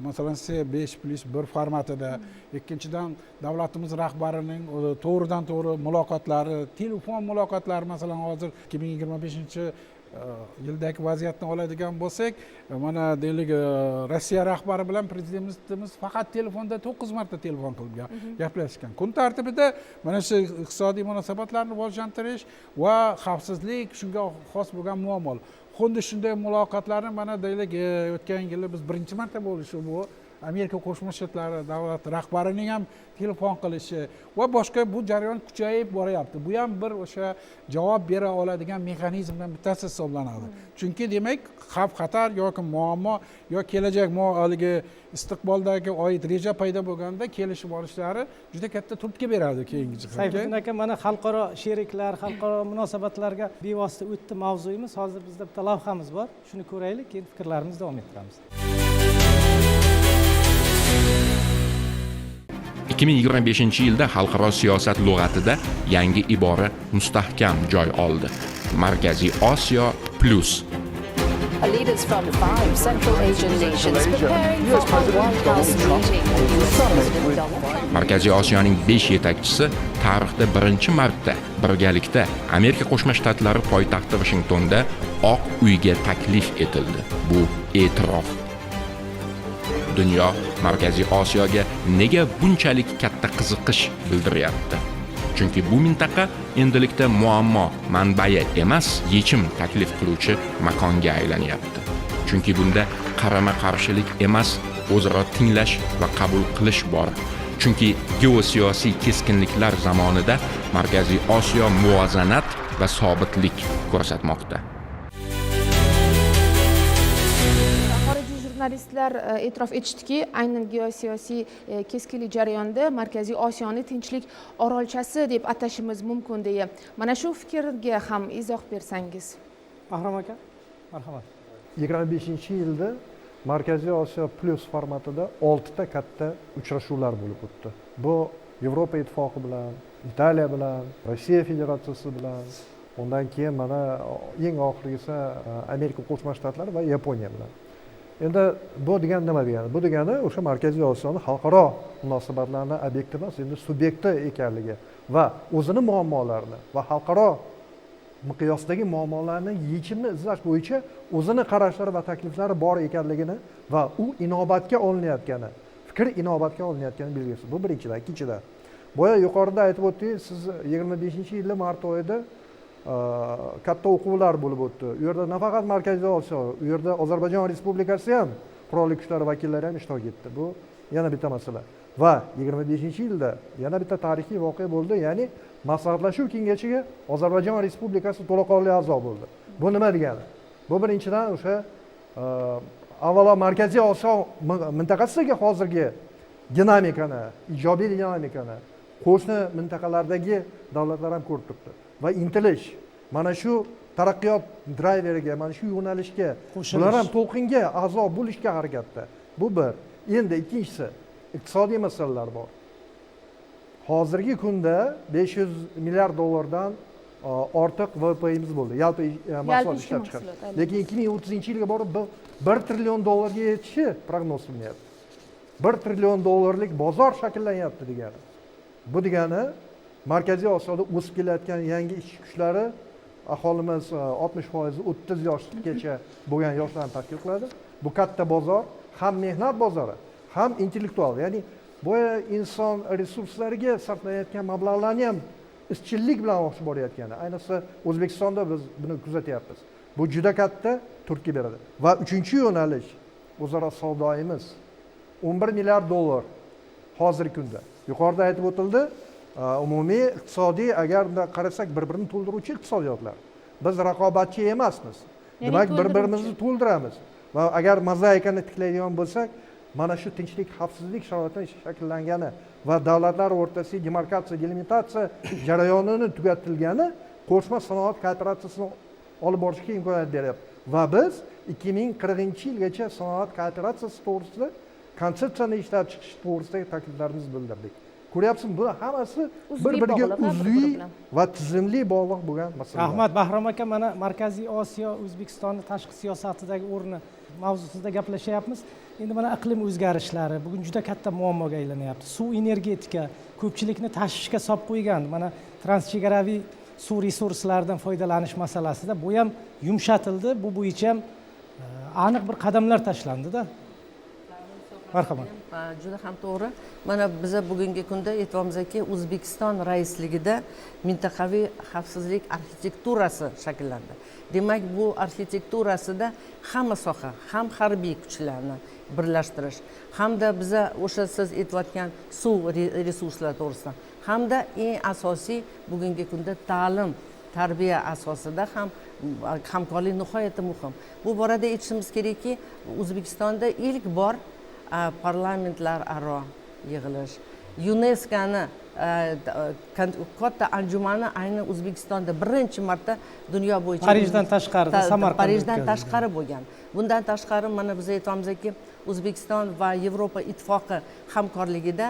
masalan, C5+1 formatida, ikkinchidan davlatimiz rahbarining to'g'ridan to'g'ri muloqotlari, telefon muloqotlari, masalan, hozir 2025 yildagi vaziyatni oladigan bo'lsak, mana deylik Rossiya rahbari bilan prezidentimiz faqat telefonda 9 marta telefon qilib gaplashgan. Kun tartibida mana shu iqtisodiy munosabatlarni rivojlantirish va xavfsizlik, shunga xos bo'lgan muammolar. Xuddi shunday muloqotlarni mana deylik o'tgan yili biz birinchi marta bo'lishi bu Amerika Qo'shma Shtatlari davlat rahbarining ham telefon qilishi va boshqa bu jarayon kuchayib boryapti. Bu ham bir o'sha javob bera oladigan mexanizmdan bittasi hisoblanadi. Chunki demak, xavf-xatar yoki muammo yo kelajak istiqboldagi oid reja paydo bo'lganda kelishib olishlari juda katta turtki beradi keyingi jihatga. Sayfiddin aka, mana xalqaro sheriklar, xalqaro munosabatlarga bevosita o'tdi mavzuyimiz. Hozir bizda bitta lavhamiz bor. Shuni ko'raylik, keyin fikrlarimizni davom ettiramiz. 2025-yilda xalqaro siyosat lug'atida yangi ibora mustahkam joy oldi. Markaziy Osiyo plus. Leaders from 5 Central Asian nations preparing for a White House meeting. Markaziy Osiyoning 5 yetakchisi tarixda birinchi marta birgalikda Amerika Qo'shma Shtatlari poytaxti Washingtonda Oq uyga taklif etildi. Bu e'tirof. Dunyo Markaziy Osiyoga nega bunchalik katta qiziqish bildiryapti? Chunki bu mintaqa endilikda muammo manbai emas, yechim taklif qiluvchi makonga aylanyapti. Chunki bunda qarama-qarshilik emas, o'zaro tinglash va qabul qilish bor. Chunki geosiyosiy keskinliklar zamonida Markaziy Osiyo muvozanat va sobitlik ko'rsatmoqda. Jurnalistlar e'tirof etishdiki, aynan geosiyosiy keskinlik jarayonida Markaziy Osiyoni tinchlik orolchasi deb atashimiz mumkin deya. Mana shu fikrga ham izoh bersangiz. Bahrom aka, marhamat. 25-yilda Markaziy Osiyo plus formatida 6 ta katta uchrashuvlar bo'lib o'tdi. Bu Yevropa ittifoqi bilan, Italiya bilan, Rossiya Federatsiyasi bilan, undan keyin mana eng oxirgisi Amerika Qo'shma Shtatlari va Yaponiya bilan. Endi bu degani nima degani? Bu degani o'sha Markaziy Osiyoning xalqaro munosabatlarning obyekti emas, endi subyekti ekanligi va o'zining muammolarini va xalqaro miqyosdagi muammolarni yechimini izlash bo'yicha o'zining qarashlari va takliflari bor ekanligini va u inobatga olinayotgani fikr inobatga olinayotgani belgisi. Bu birinchidan. Ikkinchidan, boya yuqorida aytib o'tdingiz, siz 25-yili mart oyida katta o'quvlar bo'lib o'tdi. U yerda nafaqat Markaziy Osiyo, u yerda Ozarbayjon Respublikasi ham qurolli kuchlar vakillari ham ishtirok etdi. Bu yana bitta masala. Va 25-yilda yana bitta tarixiy voqea bo'ldi, ya'ni Maslahatlashuv kengashiga Ozarbayjon Respublikasi to'laqonli a'zo bo'ldi. Bu nima degani? Bu birinchidan o'sha avvalo Markaziy Osiyo mintaqasidagi hozirgi dinamikani, ijobiy dinamikani qo'shni mintaqalardagi davlatlar ham ko'rib turibdi. Va intilish, mana shu taraqqiyot drayveriga, mana shu yo'nalishga, ular ham to'lqinga a'zo bo'lishga harakatda. Bu bir. Endi ikkinchisi, iqtisodiy masalalar bor. Hozirgi kunda 500 milliard dollardan ortiq VPimiz bo'ldi. Yalpi mahsulot ishlab chiqarish. Lekin 2030-yilga borib 1 trillion dollarga yetishi prognoz qilinyapti. 1 trillion dollarlik bozor shakllanyapti degani. Bu degani Markaziy Osiyoda o'sib kelayotgan yangi ish kuchlari aholimiz 60% 30 yoshgacha bo'lgan yoshlarni tashkil qiladi. Bu katta bozor, ham mehnat bozori, ham intellektual, ya'ni boya inson resurslariga sarflanayotgan mablag'larni ham izchillik bilan oshib borayotgani. Ayniqsa O'zbekistonda biz buni kuzatyapmiz. Bu juda katta turtki beradi. Va uchinchi yo'nalish o'zaro savdoyimiz 11 milliard dollar hozirgi kunda. Yuqorida aytib o'tildi, umumiy iqtisodiy agar qarasak bir-birini to'ldiruvchi iqtisodiyotlar. Biz raqobatchi emasmiz. Demak, bir-birimizni to'ldiramiz. Va agar mozaikani tiklaydigan bo'lsak, mana shu tinchlik, xavfsizlik sharoitida shakllangani va davlatlar o'rtasidagi demarkatsiya, delimitatsiya jarayonini tugatilgani qo'shma sanoat kooperatsiyasini olib borishga imkoniyat beryapti. Va biz 2040-yilgacha sanoat kooperatsiyasi to'g'risida konsepsiyani ishlab chiqish to'g'risidagi takliflarimizni bildirdik. Ko'ryapsizmi, bu hammasi bir-biriga uzviy va tizimli bog'liq bo'lgan masalalar. Rahmat Bahrom aka, mana Markaziy Osiyo O'zbekistonning tashqi siyosatidagi o'rni mavzusida gaplashyapmiz. Endi mana iqlim o'zgarishlari bugun juda katta muammoga aylanyapti. Suv energetika ko'pchilikni tashvishga solib qo'ygan. Mana transchegaraviy suv resurslaridan foydalanish masalasida bu ham yumshatildi. Bu bo'yicha ham aniq bir qadamlar tashlandida. Marhamat. Juda ham to'g'ri. Mana biz bugungi kunda aytibamizki, O'zbekiston raisligida mintaqaviy xavfsizlik arxitekturasi shakllandi. Demak, bu arxitekturasida hamma soha, ham harbiy kuchlarni birlashtirish, hamda biz o'sha siz aytayotgan suv resurslari to'g'risida, hamda eng asosiy bugungi kunda ta'lim, tarbiya asosida ham hamkorlik nihoyatda muhim. Bu borada aytishimiz kerakki, O'zbekistonda ilk bor parlamentlararo yig'ilish, UNESCO'ni katta anjumani aynan O'zbekistonda birinchi marta dunyo bo'yicha Parijdan tashqari, Samarqandda Parijdan tashqari bo'lgan. Bundan tashqari mana biz aytamizki, O'zbekiston va Yevropa ittifoqi hamkorligida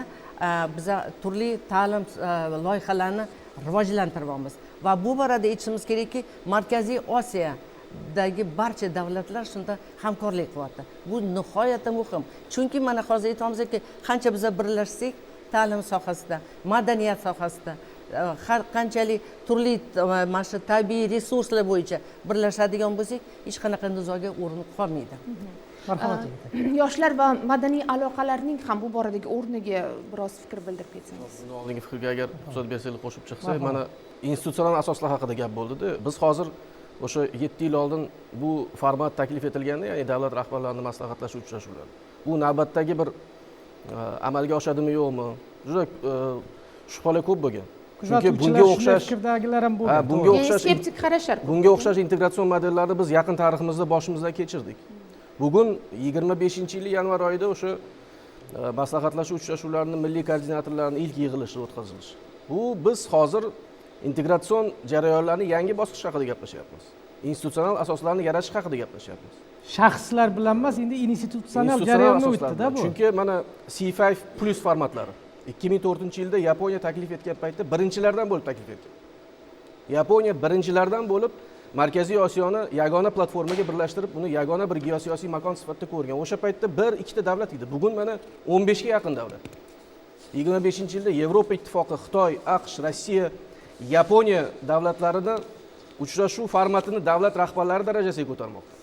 biz turli ta'lim loyihalarini rivojlantiryapmiz. Va bu borada aytishimiz kerakki, Markaziy Osiyo dagi barcha davlatlar shunda hamkorlik qilyapti. Bu nihoyatda muhim. Chunki mana hozir aytamizki, qancha biz birlashsak, ta'lim sohasida, madaniyat sohasida, har qanchalik turli mana shu tabiiy resurslar bo'yicha birlashadigan bo'lsak, hech qanaqa nizoga o'rin qolmaydi. Marhamat. Yoshlar va madaniy aloqalarning ham bu boradagi o'rniga biroz fikr bildirib ketsangiz. Buni oldingi fikrga agar so'z bersangiz qo'shib chiqsak, mana institutsional asoslar haqida gap bo'ldi-da. Biz hozir o'sha 7 yil oldin bu format taklif etilganda, ya'ni davlat rahbarlarini maslahatlashuv uchrashuvlari. Bu navbatdagi bir amalga oshadimi yo'qmi? Juda shubhalar ko'p bo'lgan. Chunki bunga o'xshash fikrdagilar ham bo'lgan. Bunga o'xshash skeptik qarashlar. Bunga o'xshash integratsion modellarni biz yaqin tariximizda boshimizdan kechirdik. Bugun 25-yil yanvar oyida o'sha maslahatlashuv uchrashuvlarining milliy koordinatorlarining ilk yig'ilishi o'tkazilishi. Bu biz hozir integratsion jarayonlarning yangi bosqichi haqida gaplashyapmiz. Institutsional asoslarni yaratish haqida gaplashyapmiz. Shaxslar bilan emas, endi institutsional jarayonga o'tdi-da bu. Chunki mana C5+ formatlari 2004-yilda Yaponiya taklif etgan paytda birinchilardan bo'lib taklif etgan. Yaponiya birinchilardan bo'lib Markaziy Osiyoni yagona platformaga birlashtirib, uni yagona bir geosiyosiy makon sifatida ko'rgan. O'sha paytda 1-2 ta davlat edi. Bugun mana 15 ga yaqin davlat. 25-yilda Yevropa ittifoqi, Xitoy, AQSh, Rossiya, Yaponiya davlatlarini uchrashuv formatini davlat rahbarlari darajasiga ko'tarmoqda.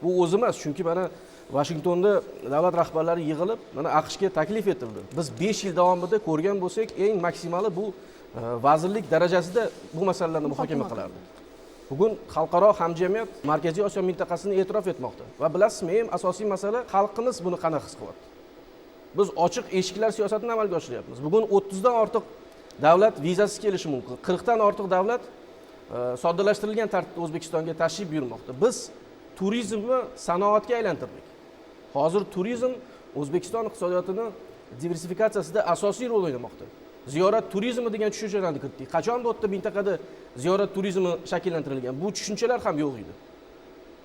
Bu o'zi emas, chunki mana Vashingtonda davlat rahbarlari yig'ilib, mana AQShga taklif etildi. Biz 5 yil davomida ko'rgan bo'lsak, eng maksimali bu vazirlik darajasida bu masalalarni muhokama qilardi. Bugun xalqaro hamjamiyat Markaziy Osiyo mintaqasini e'tirof etmoqda va bilasizmi, eng asosiy masala xalqimiz buni qanaqa his qilyapti. Biz ochiq eshiklar siyosatini amalga oshiryapmiz. Bugun 30 dan ortiq davlat vizasiz kelishi mumkin. 40 dan ortiq davlat soddalashtirilgan tartibda O'zbekistonga tashrif buyurmoqda. Biz turizmni sanoatga aylantirdik. Hozir turizm O'zbekiston iqtisodiyotini diversifikatsiyasida asosiy rol o'ynamoqda. Ziyorat turizmi degan tushunchalarni kiritdik. Qachon bu mintaqada ziyorat turizmi shakllantirilgan? Bu tushunchalar ham yo'q edi.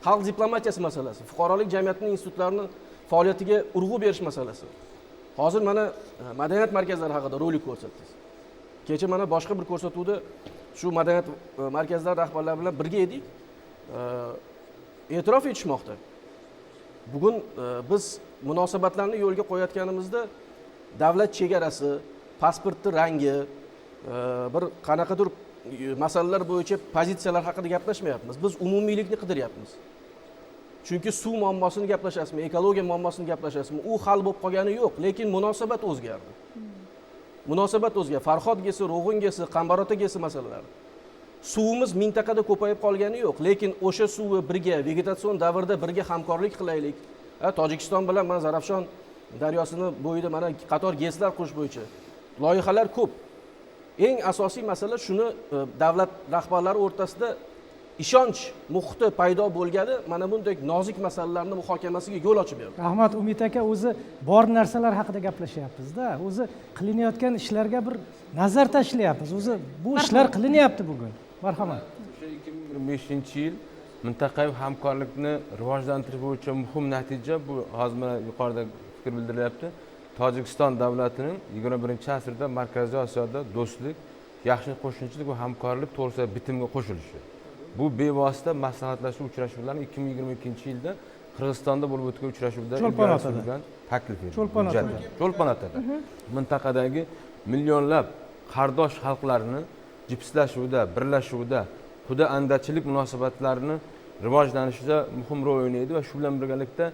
Xalq diplomatiyasi masalasi, fuqarolik jamiyatining institutlarini faoliyatiga urg'u berish masalasi. Hozir mana madaniyat markazlari haqida rolik ko'rsatdingiz. Kecha mana boshqa bir ko'rsatuvda shu madaniyat markazlari rahbarlari bilan birga edik. E'tirof etishmoqda. Bugun biz munosabatlarni yo'lga qo'yayotganimizda davlat chegarasi, pasportning rangi, bir qanaqadir masalalar bo'yicha pozitsiyalar haqida gaplashmayapmiz. Biz umumiylikni qidiryapmiz. Chunki suv muammosini gaplashasizmi, ekologiya muammosini gaplashasizmi, u hal bo'lib qolgani yo'q, lekin munosabat o'zgardi. Munosabat o'zgardi. Farhod gesi, Ro'g'in gesi, Qambarota gesi masalalari. Suvimiz mintaqada ko'payib qolgani yo'q, lekin o'sha suvni birga vegetatsion davrda birga hamkorlik qilaylik. Tojikiston bilan mana Zarafshon daryosini bo'yida mana qator GESlar qurish bo'yicha loyihalar ko'p. Eng asosiy masala shuni davlat rahbarlari o'rtasida ishonch muhiti paydo bo'lgani mana bunday nozik masalalarni muhokamasiga yo'l ochib berdi. Rahmat Umid aka, o'zi bor narsalar haqida gaplashyapmiz-da. O'zi qilinayotgan ishlarga bir nazar tashlayapmiz. O'zi bu ishlar qilinyapti bugun. Marhamat. O'sha 2025-yil mintaqaviy hamkorlikni rivojlantirish bo'yicha muhim natija bu hozir mana yuqorida fikr bildirilyapti. Tojikiston davlatining 21-asrda Markaziy Osiyoda do'stlik, yaxshi qo'shnichilik va hamkorlik to'g'risida bitimga qo'shilishi. Bu bevosita maslahatlashuv uchrashuvlarini 2022-yilda Qirg'izistonda bo'lib o'tgan uchrashuvda ilgari taklif etildi. Cho'lponatada. Mintaqadagi millionlab qardosh xalqlarni jipslashuvda, birlashuvda, quda andachilik munosabatlarini rivojlanishida muhim rol o'ynaydi va shu bilan birgalikda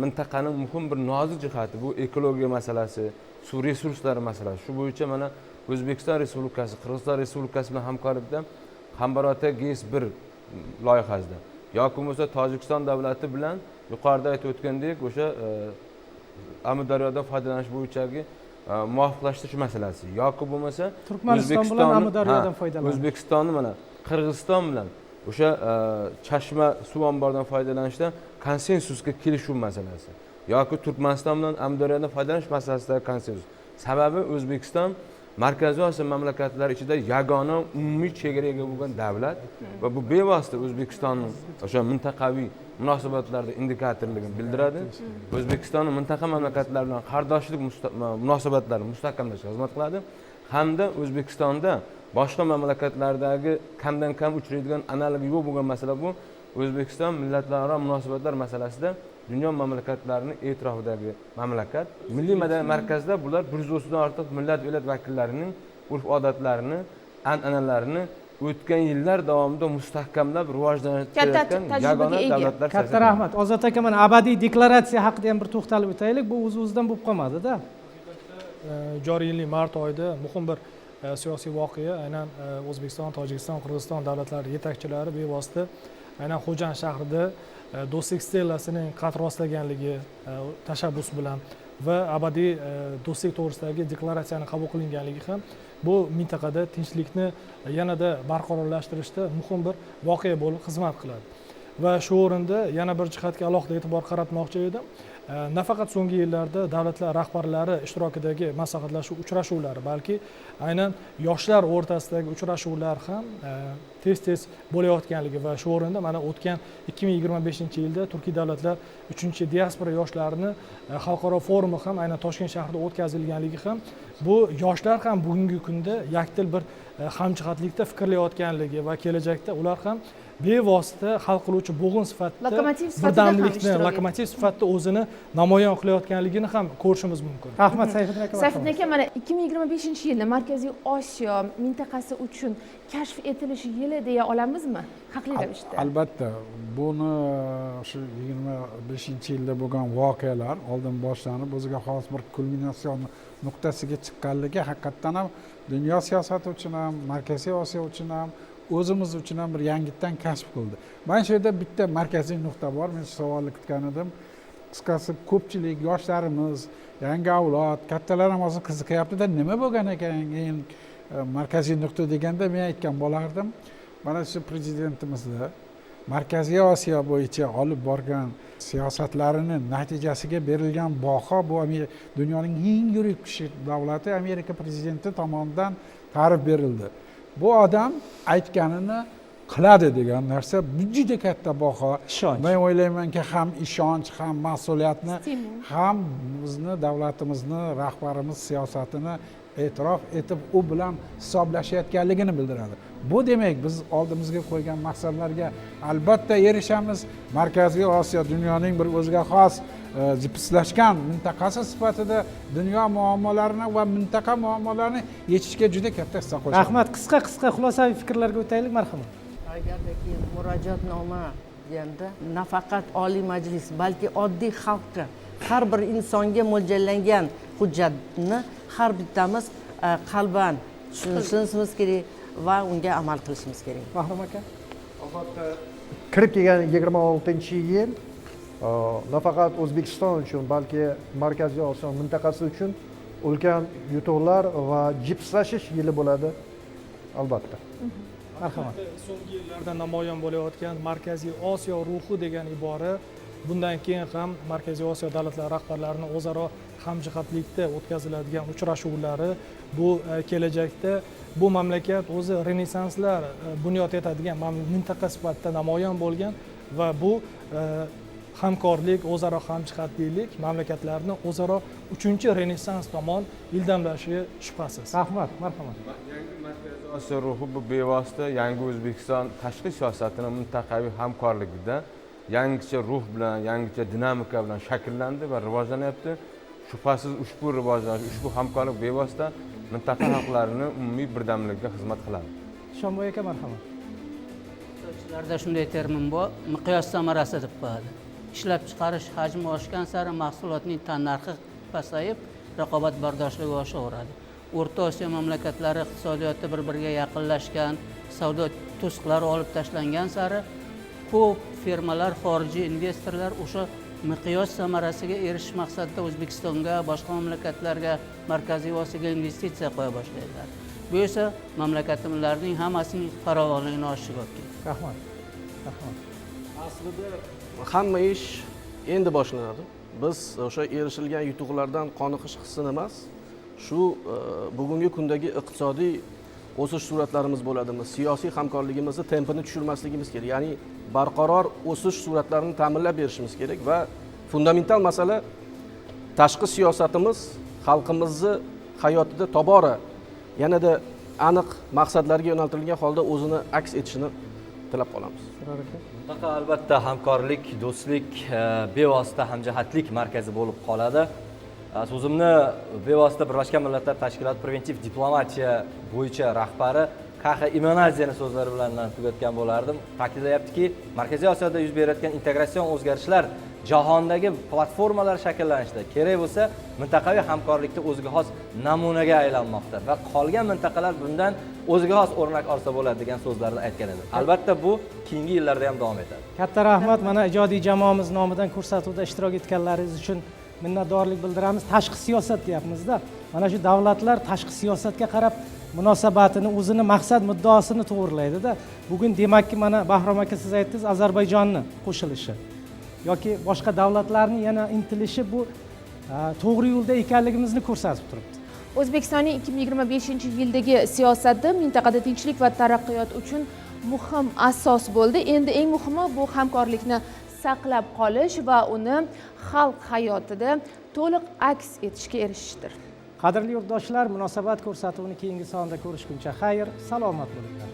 mintaqaning muhim bir nozik jihati bu ekologiya masalasi, suv resurslari masalasi. Shu bo'yicha mana O'zbekiston Respublikasi, Qirg'iziston Respublikasi bilan hamkorlikda Qambarota GES 1 loyihasida yoki bo'lmasa Tojikiston davlati bilan yuqorida aytib o'tgandek o'sha Amudaryodan foydalanish bo'yichagi muvofiqlashtirish masalasi yoki bo'lmasa Turkmaniston bilan Amudaryodan foydalanish. O'zbekistonni mana Qirg'iziston bilan o'sha Chashma suv omboridan foydalanishda konsensusga kelishuv masalasi yoki Turkmaniston bilan Amudaryodan foydalanish masalasida konsensus. Sababi O'zbekiston Markaziy Osiyo mamlakatlari ichida yagona umumiy chegaraga bo'lgan davlat va bu bevosita O'zbekistonning o'sha mintaqaviy munosabatlarda indikatorligini bildiradi. O'zbekistonning mintaqa mamlakatlar bilan qardoshlik munosabatlarini mustahkamlashga xizmat qiladi hamda O'zbekistonda boshqa mamlakatlardagi kamdan kam uchraydigan analogi yo'q bo'lgan masala bu O'zbekiston millatlararo munosabatlar masalasida dunyo mamlakatlarining e'tirofidagi mamlakat. Milliy madaniyat markazida bular 130 dan ortiq millat elat vakillarining urf-odatlarini, an'analarini o'tgan yillar davomida mustahkamlab rivojlanayotgan yagona davlatlar. Katta rahmat. Ozod aka, mana abadiy deklaratsiya haqida ham bir to'xtalib o'taylik. Bu o'z-o'zidan bo'lib qolmadi-da. Joriy yilning mart oyida muhim bir siyosiy voqea, aynan O'zbekiston, Tojikiston, Qirg'iziston davlatlari yetakchilari bevosita aynan Xo'jand shahrida do'stlik stellasining qad rostlaganligi tashabbus bilan va abadiy do'stlik to'g'risidagi deklaratsiyani qabul qilinganligi ham bu mintaqada tinchlikni yanada barqarorlashtirishda muhim bir voqea bo'lib xizmat qiladi. Va shu o'rinda yana bir jihatga alohida e'tibor qaratmoqchi edim. Nafaqat so'nggi yillarda davlatlar rahbarlari ishtirokidagi maslahatlashuv uchrashuvlari, balki aynan yoshlar o'rtasidagi uchrashuvlar ham tez-tez bo'layotganligi va shu o'rinda mana o'tgan 2025-yilda Turkiy davlatlar 3-diaspora yoshlarini xalqaro forumi ham aynan Toshkent shahrida o'tkazilganligi ham bu yoshlar ham bugungi kunda yakdil bir hamjihatlikda fikrlayotganligi va kelajakda ular ham bevosita hal qiluvchi bo'g'in sifatida Lokomotiv sifatida ham birdamlikni ishtirok lokomotiv sifatida o'zini namoyon qilayotganligini ham ko'rishimiz mumkin. Rahmat Sayfiddin aka. Sayfiddin aka, mana 2025-yilni Markaziy Osiyo mintaqasi uchun kashf etilish yili deya olamizmi? Haqli ravishda. Albatta, buni shu 25-yilda bo'lgan voqealar oldin boshlanib, o'ziga xos bir kulminatsion nuqtasiga chiqqanligi haqiqatdan ham dunyo siyosati uchun ham, Markaziy Osiyo uchun ham, o'zimiz uchun ham bir yangitdan kashf qildi. Mana shu yerda bitta markaziy nuqta bor. Men shu savolni kutgan edim. Qisqasi, ko'pchilik yoshlarimiz, yangi avlod, kattalar ham hozir qiziqyapti-da, nima bo'lgan ekan eng markaziy nuqta deganda men aytgan bo'lardim. Mana shu prezidentimizni Markaziy Osiyo bo'yicha olib borgan siyosatlarini natijasiga berilgan baho bu dunyoning eng yirik kishi davlati Amerika prezidenti tomonidan ta'rif berildi. Bu odam aytganini qiladi degan narsa bu juda katta baho. Men o'ylaymanki, ham ishonch, ham mas'uliyatni, ham bizni davlatimizni rahbarimiz siyosatini e'tirof etib u bilan hisoblashayotganligini bildiradi. Bu demak biz oldimizga qo'ygan maqsadlarga albatta erishamiz. Markaziy Osiyo dunyoning bir o'ziga xos jipslashgan mintaqasi sifatida dunyo muammolarini va mintaqa muammolarini yechishga juda katta hissa qo'shadi. Rahmat, qisqa xulosaviy fikrlarga o'taylik, marhamat. Agardagi murojaatnoma deganda nafaqat Oliy Majlis, balki oddiy xalqqa, har bir insonga mo'ljallangan hujjatni har bittamiz qalban tushunishimiz kerak va unga amal qilishimiz kerak. Bahrom aka. Albatta, kirib kelgan 26-yil nafaqat O'zbekiston uchun, balki Markaziy Osiyo mintaqasi uchun ulkan yutuqlar va jipslashish yili bo'ladi, albatta. Marhamat. So'nggi yillarda namoyon bo'layotgan Markaziy Osiyo ruhi degan ibora bundan keyin ham Markaziy Osiyo davlatlari rahbarlarining o'zaro hamjihatlikda o'tkaziladigan uchrashuvlari bu kelajakda bu mamlakat o'zi renesanslar bunyod etadigan mintaqa sifatida namoyon bo'lgan va bu hamkorlik, o'zaro hamjihatlik mamlakatlarni o'zaro 3-renessans tomon ildamlashi shubhasiz. Rahmat, marhamat. Yangi Markaziy Osiyo ruhi bu bevosita yangi O'zbekiston tashqi siyosatining mintaqaviy hamkorligida yangicha ruh bilan, yangicha dinamika bilan shakllandi va rivojlanyapti. Shubhasiz ushbu rivojlanish, ushbu hamkorlik bevosita mintaqa xalqlarining umumiy birdamligiga xizmat qiladi. Shomboy aka, marhamat. Iqtisodchilarda shunday termin bor, miqyos samarasi deb qo'yadi. Ishlab chiqarish hajmi oshgan sari mahsulotning tannarxi pasayib, raqobatbardoshligi oshaveradi. O'rta Osiyo mamlakatlari iqtisodiyoti bir-biriga yaqinlashgan, savdo to'siqlari olib tashlangan sari ko'p firmalar, xorijiy investorlar o'sha miqyos samarasiga erishish maqsadida O'zbekistonga, boshqa mamlakatlarga, Markaziy Osiyoga investitsiya qo'ya boshlaydilar. Bu esa mamlakatimizlarning hammasining farovonligini oshishiga olib keladi. Rahmat. Rahmat. Aslida hamma ish endi boshlanadi. Biz o'sha erishilgan yutuqlardan qoniqish hissini emas, shu bugungi kundagi iqtisodiy o'sish sur'atlarimiz bo'ladimi, siyosiy hamkorligimizni tempini tushirmasligimiz kerak. Ya'ni barqaror o'sish sur'atlarini ta'minlab berishimiz kerak va fundamental masala tashqi siyosatimiz xalqimizni hayotida tobora yanada aniq maqsadlarga yo'naltirilgan holda o'zini aks etishini tilab qolamiz. Mintaqa albatta hamkorlik, do'stlik, bevosita hamjihatlik markazi bo'lib qoladi. So'zimni bevosita Birlashgan Millatlar Tashkiloti preventiv diplomatiya bo'yicha rahbari Kaxa Imanadziyani so'zlari bilan tugatgan bo'lardim. Ta'kidlayaptiki, Markaziy Osiyoda yuz berayotgan integratsion o'zgarishlar jahondagi platformalar shakllanishida kerak bo'lsa, mintaqaviy hamkorlikda o'ziga xos namunaga aylanmoqda va qolgan mintaqalar bundan o'ziga xos o'rnak olsa bo'ladi degan so'zlarni aytgan edi. Albatta bu keyingi yillarda ham davom etadi. Katta rahmat, mana ijodiy jamoamiz nomidan ko'rsatuvda ishtirok etganlaringiz uchun minnatdorlik bildiramiz. Tashqi siyosat deyapmiz-da. Mana shu davlatlar tashqi siyosatga qarab munosabatini, o'zini maqsad muddaosini to'g'rilaydi-da. Bugun demakki mana Bahrom aka siz aytdingiz, Ozarbayjonni qo'shilishi yoki boshqa davlatlarning yana intilishi bu to'g'ri yo'lda ekanligimizni ko'rsatib turibdi. O'zbekistonning 2025-yildagi siyosati mintaqada tinchlik va taraqqiyot uchun muhim asos bo'ldi. Endi eng muhimi bu hamkorlikni saqlab qolish va uni xalq hayotida to'liq aks etishga erishishdir. Qadrli yurtdoshlar, munosabat ko'rsatuvini keyingi sonda ko'rishguncha xayr, salomat bo'linglar.